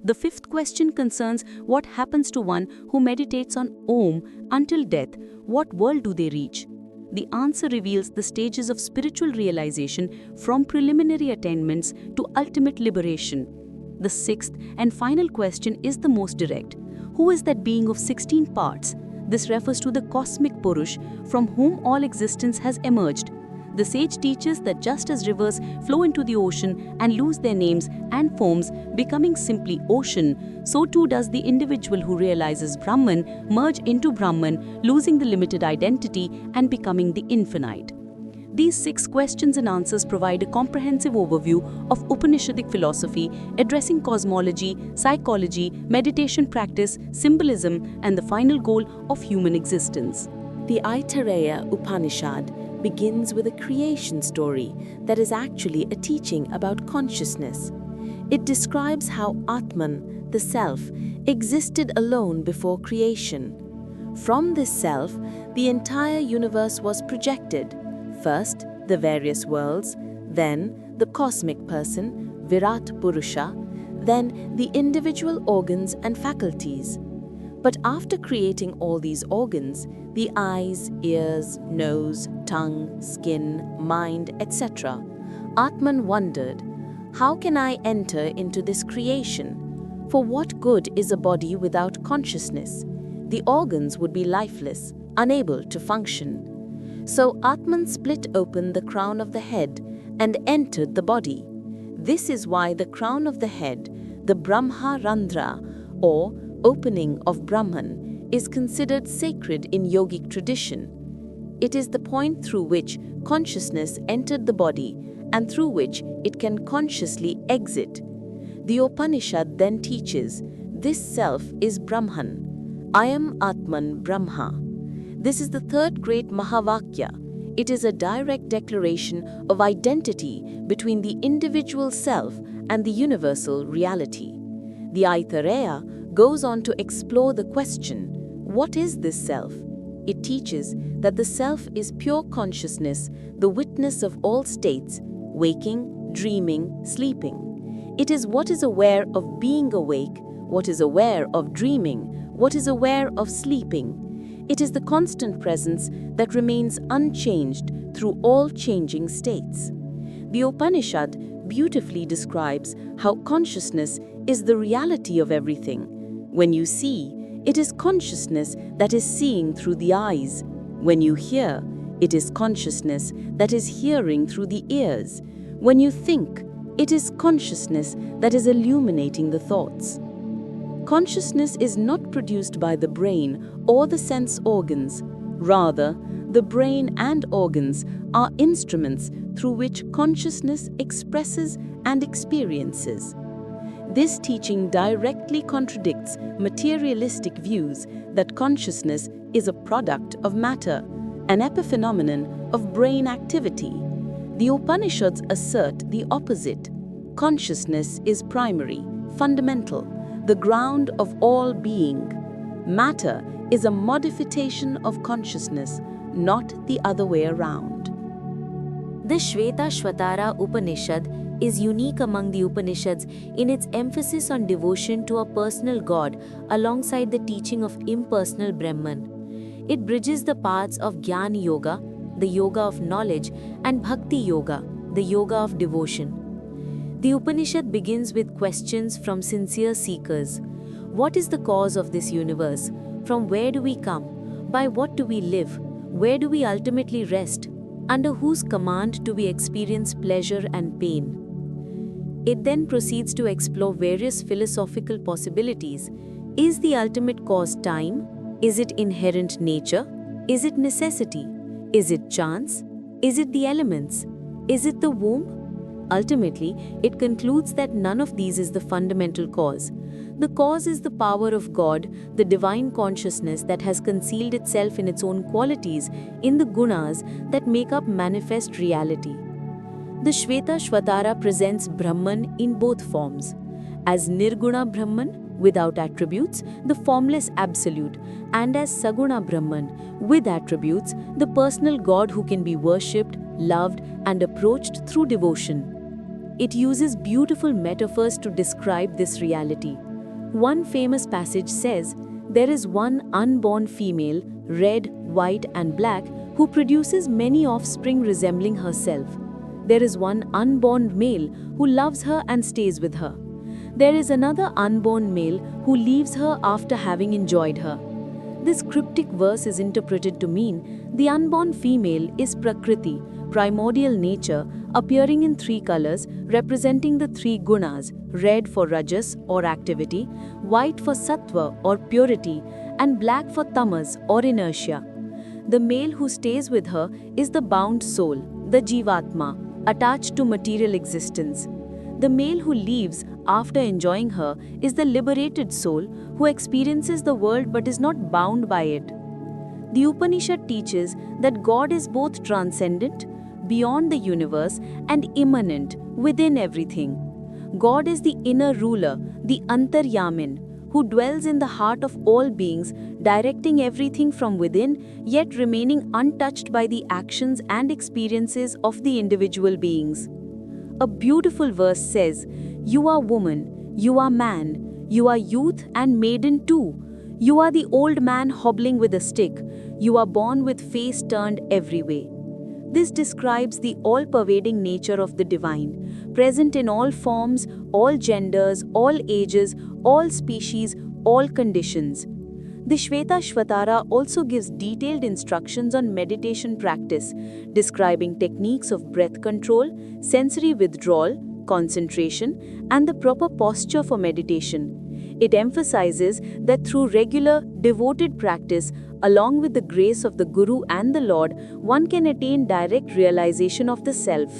The fifth question concerns what happens to one who meditates on Om until death. What world do they reach? The answer reveals the stages of spiritual realization from preliminary attainments to ultimate liberation. The sixth and final question is the most direct. Who is that being of 16 parts? This refers to the cosmic Purush from whom all existence has emerged. The sage teaches that just as rivers flow into the ocean and lose their names and forms, becoming simply ocean, so too does the individual who realizes Brahman merge into Brahman, losing the limited identity and becoming the infinite. These 6 questions and answers provide a comprehensive overview of Upanishadic philosophy, addressing cosmology, psychology, meditation practice, symbolism, and the final goal of human existence. The Aitareya Upanishad begins with a creation story that is actually a teaching about consciousness. It describes how Atman, the self, existed alone before creation. From this self, the entire universe was projected. First, the various worlds, then the cosmic person, Virat Purusha, then the individual organs and faculties. But after creating all these organs, the eyes, ears, nose, tongue, skin, mind, etc., Atman wondered, how can I enter into this creation? For what good is a body without consciousness? The organs would be lifeless, unable to function. So Atman split open the crown of the head and entered the body. This is why the crown of the head, the Brahma Randhra, or opening of Brahman, is considered sacred in yogic tradition. It is the point through which consciousness entered the body and through which it can consciously exit. The Upanishad then teaches, this self is Brahman. I am Atman Brahma. This is the third great Mahavakya. It is a direct declaration of identity between the individual self and the universal reality. The Aitareya goes on to explore the question, what is this self? It teaches that the self is pure consciousness, the witness of all states, waking, dreaming, sleeping. It is what is aware of being awake, what is aware of dreaming, what is aware of sleeping. It is the constant presence that remains unchanged through all changing states. The Upanishad beautifully describes how consciousness is the reality of everything. When you see, it is consciousness that is seeing through the eyes. When you hear, it is consciousness that is hearing through the ears. When you think, it is consciousness that is illuminating the thoughts. Consciousness is not produced by the brain or the sense organs. Rather, the brain and organs are instruments through which consciousness expresses and experiences. This teaching directly contradicts materialistic views that consciousness is a product of matter, an epiphenomenon of brain activity. The Upanishads assert the opposite. Consciousness is primary, fundamental, the ground of all being. Matter is a modification of consciousness, not the other way around. The Shvetashvatara Upanishad is unique among the Upanishads in its emphasis on devotion to a personal God alongside the teaching of impersonal Brahman. It bridges the paths of Jnana Yoga, the yoga of knowledge, and Bhakti Yoga, the yoga of devotion. The Upanishad begins with questions from sincere seekers. What is the cause of this universe? From where do we come? By what do we live? Where do we ultimately rest? Under whose command do we experience pleasure and pain? It then proceeds to explore various philosophical possibilities. Is the ultimate cause time? Is it inherent nature? Is it necessity? Is it chance? Is it the elements? Is it the womb? Ultimately, it concludes that none of these is the fundamental cause. The cause is the power of God, the divine consciousness that has concealed itself in its own qualities, in the gunas that make up manifest reality. The Shvetashvatara presents Brahman in both forms. As Nirguna Brahman, without attributes, the formless absolute, and as Saguna Brahman, with attributes, the personal God who can be worshipped, loved, and approached through devotion. It uses beautiful metaphors to describe this reality. One famous passage says, "There is one unborn female, red, white, and black, who produces many offspring resembling herself. There is one unborn male who loves her and stays with her. There is another unborn male who leaves her after having enjoyed her." This cryptic verse is interpreted to mean the unborn female is Prakriti, primordial nature, appearing in three colors representing the three gunas, red for rajas or activity, white for sattva or purity, and black for tamas or inertia. The male who stays with her is the bound soul, the jivatma, attached to material existence. The male who leaves after enjoying her is the liberated soul who experiences the world but is not bound by it. The Upanishad teaches that God is both transcendent, beyond the universe, and immanent, within everything. God is the inner ruler, the Antaryamin, who dwells in the heart of all beings, directing everything from within, yet remaining untouched by the actions and experiences of the individual beings. A beautiful verse says, "You are woman, you are man, you are youth and maiden too. You are the old man hobbling with a stick, you are born with face turned every way." This describes the all-pervading nature of the divine, present in all forms, all genders, all ages, all species, all conditions. The Shvetashvatara also gives detailed instructions on meditation practice, describing techniques of breath control, sensory withdrawal, concentration, and the proper posture for meditation. It emphasizes that through regular, devoted practice, along with the grace of the Guru and the Lord, one can attain direct realization of the self.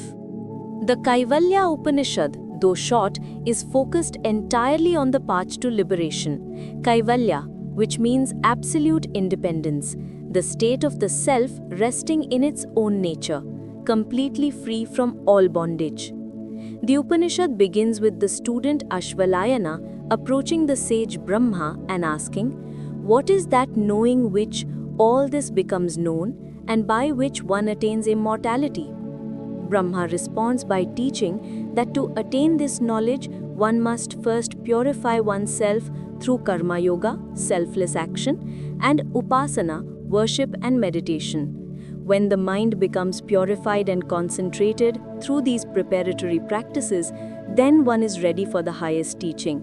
The Kaivalya Upanishad, though short, is focused entirely on the path to liberation. Kaivalya, which means absolute independence, the state of the self resting in its own nature, completely free from all bondage. The Upanishad begins with the student Ashvalayana approaching the sage Brahma and asking, "What is that knowing which all this becomes known and by which one attains immortality?" Brahma responds by teaching that to attain this knowledge, one must first purify oneself through karma yoga, selfless action, and upasana, worship and meditation. When the mind becomes purified and concentrated through these preparatory practices, then one is ready for the highest teaching.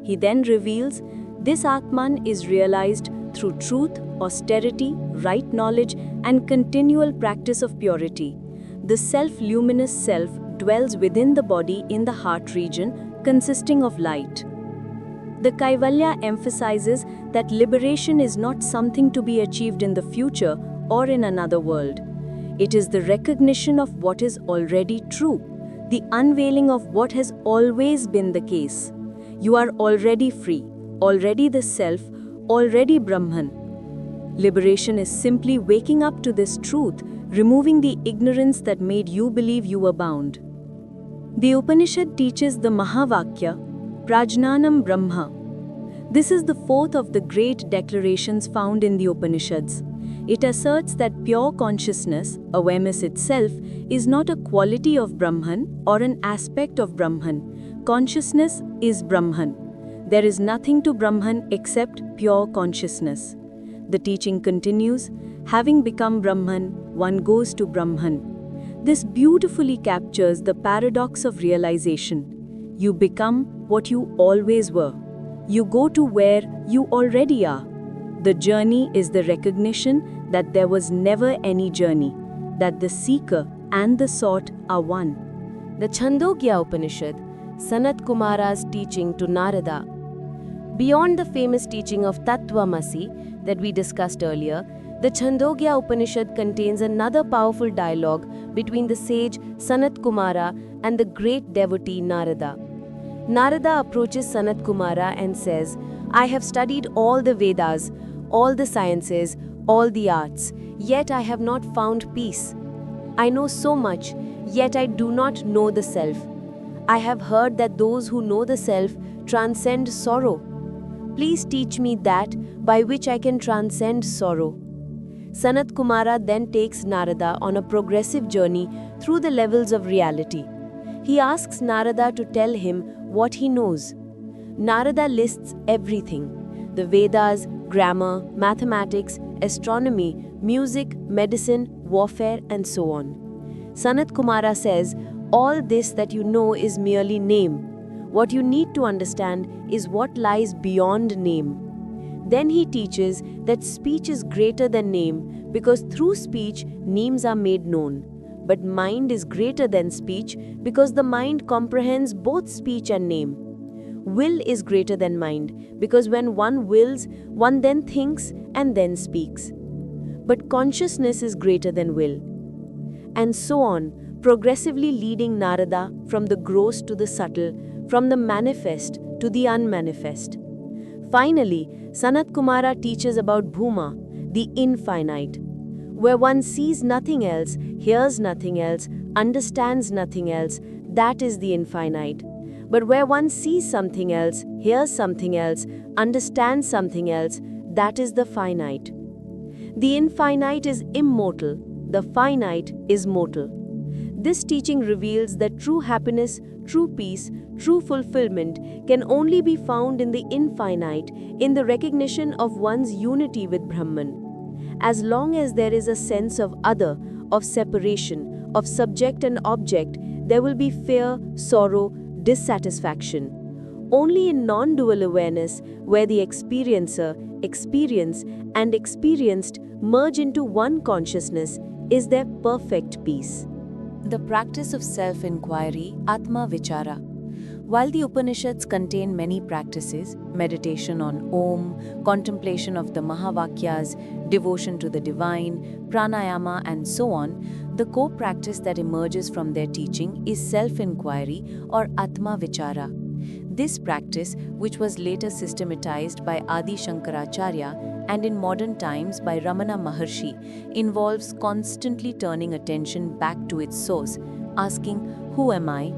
He then reveals, this Atman is realized through truth, austerity, right knowledge, and continual practice of purity. The self-luminous self dwells within the body in the heart region, consisting of light. The Kaivalya emphasizes that liberation is not something to be achieved in the future or in another world. It is the recognition of what is already true, the unveiling of what has always been the case. You are already free, already the self, already Brahman. Liberation is simply waking up to this truth, removing the ignorance that made you believe you were bound. The Upanishad teaches the Mahavakya, Prajnanam Brahma. This is the fourth of the great declarations found in the Upanishads. It asserts that pure consciousness, awareness itself, is not a quality of Brahman or an aspect of Brahman. Consciousness is Brahman. There is nothing to Brahman except pure consciousness. The teaching continues, having become Brahman, one goes to Brahman. This beautifully captures the paradox of realization. You become what you always were. You go to where you already are. The journey is the recognition that there was never any journey, that the seeker and the sought are one. The Chandogya Upanishad, Sanatkumara's teaching to Narada. Beyond the famous teaching of Tat Tvam Asi that we discussed earlier, the Chandogya Upanishad contains another powerful dialogue between the sage Sanatkumara and the great devotee Narada. Narada approaches Sanatkumara and says, "I have studied all the Vedas, all the sciences, all the arts, yet I have not found peace. I know so much, yet I do not know the self. I have heard that those who know the self transcend sorrow. Please teach me that by which I can transcend sorrow." Sanatkumara then takes Narada on a progressive journey through the levels of reality. He asks Narada to tell him what he knows. Narada lists everything: the Vedas, grammar, mathematics, astronomy, music, medicine, warfare, and so on. Sanatkumara says, "All this that you know is merely name. What you need to understand is what lies beyond name." Then he teaches that speech is greater than name because through speech names are made known. But mind is greater than speech because the mind comprehends both speech and name. Will is greater than mind because when one wills, one then thinks and then speaks. But consciousness is greater than will. And so on, progressively leading Narada from the gross to the subtle, from the manifest to the unmanifest. Finally, Sanatkumara teaches about Bhuma, the infinite, where one sees nothing else, hears nothing else, understands nothing else, that is the infinite. But where one sees something else, hears something else, understands something else, that is the finite. The infinite is immortal, the finite is mortal. This teaching reveals that true happiness, true peace, true fulfillment can only be found in the infinite, in the recognition of one's unity with Brahman. As long as there is a sense of other, of separation, of subject and object, there will be fear, sorrow, dissatisfaction. Only in non-dual awareness, where the experiencer, experience, and experienced merge into one consciousness, is there perfect peace. The practice of self-inquiry, Atma Vichara. While the Upanishads contain many practices, meditation on Om, contemplation of the Mahavakyas, devotion to the divine, pranayama, and so on, the core practice that emerges from their teaching is self-inquiry or Atma Vichara. This practice, which was later systematized by Adi Shankaracharya and in modern times by Ramana Maharshi, involves constantly turning attention back to its source, asking, "Who am I?"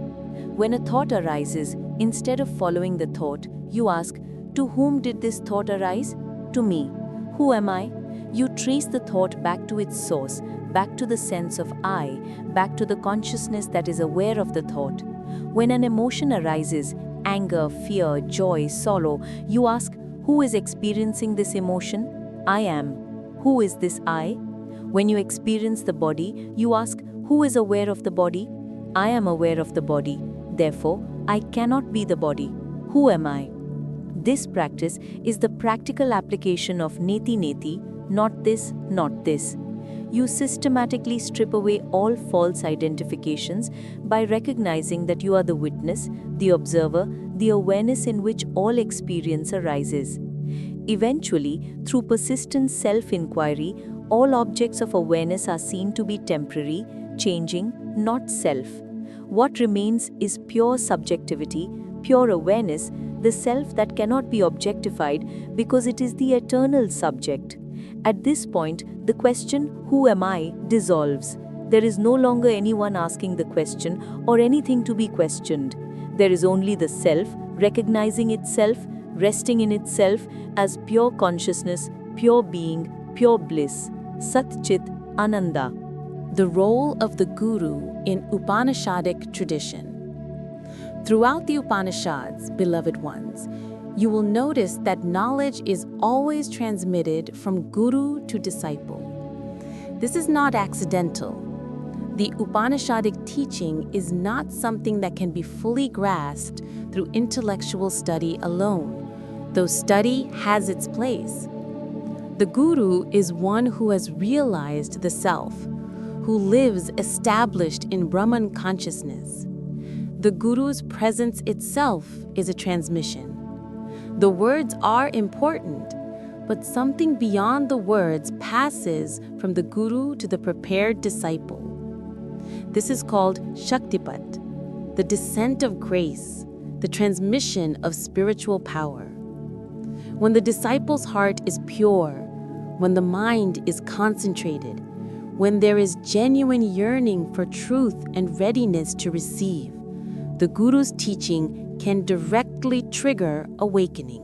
When a thought arises, instead of following the thought, you ask, "To whom did this thought arise?" "To me." "Who am I?" You trace the thought back to its source, back to the sense of I, back to the consciousness that is aware of the thought. When an emotion arises, anger, fear, joy, sorrow, you ask, "Who is experiencing this emotion?" "I am." "Who is this I?" When you experience the body, you ask, "Who is aware of the body?" "I am aware of the body. Therefore, I cannot be the body. Who am I?" This practice is the practical application of Neti Neti, not this, not this. You systematically strip away all false identifications by recognizing that you are the witness, the observer, the awareness in which all experience arises. Eventually, through persistent self-inquiry, all objects of awareness are seen to be temporary, changing, not self. What remains is pure subjectivity, pure awareness, the self that cannot be objectified because it is the eternal subject. At this point, the question, "Who am I?" dissolves. There is no longer anyone asking the question or anything to be questioned. There is only the self, recognizing itself, resting in itself as pure consciousness, pure being, pure bliss. Sat Chit Ananda. The role of the Guru in Upanishadic tradition. Throughout the Upanishads, beloved ones, you will notice that knowledge is always transmitted from Guru to disciple. This is not accidental. The Upanishadic teaching is not something that can be fully grasped through intellectual study alone, though study has its place. The Guru is one who has realized the self, who lives established in Brahman consciousness. The Guru's presence itself is a transmission. The words are important, but something beyond the words passes from the guru to the prepared disciple. This is called Shaktipat, the descent of grace, the transmission of spiritual power. When the disciple's heart is pure, when the mind is concentrated, when there is genuine yearning for truth and readiness to receive, the Guru's teaching can directly trigger awakening.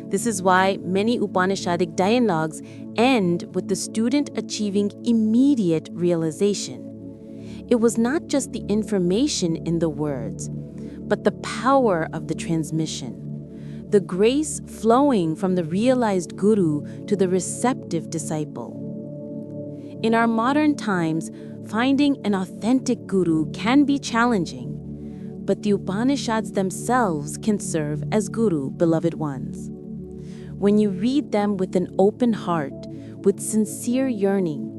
This is why many Upanishadic dialogues end with the student achieving immediate realization. It was not just the information in the words, but the power of the transmission, the grace flowing from the realized Guru to the receptive disciple. In our modern times, finding an authentic Guru can be challenging, but the Upanishads themselves can serve as Guru, beloved ones. When you read them with an open heart, with sincere yearning,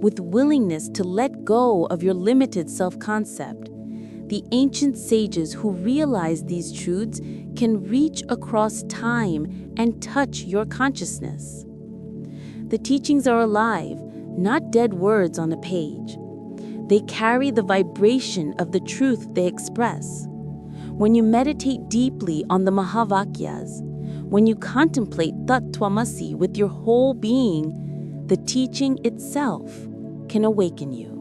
with willingness to let go of your limited self-concept, the ancient sages who realized these truths can reach across time and touch your consciousness. The teachings are alive, not dead words on a page. They carry the vibration of the truth they express. When you meditate deeply on the Mahavakyas, when you contemplate Tat Tvam Asi with your whole being, the teaching itself can awaken you.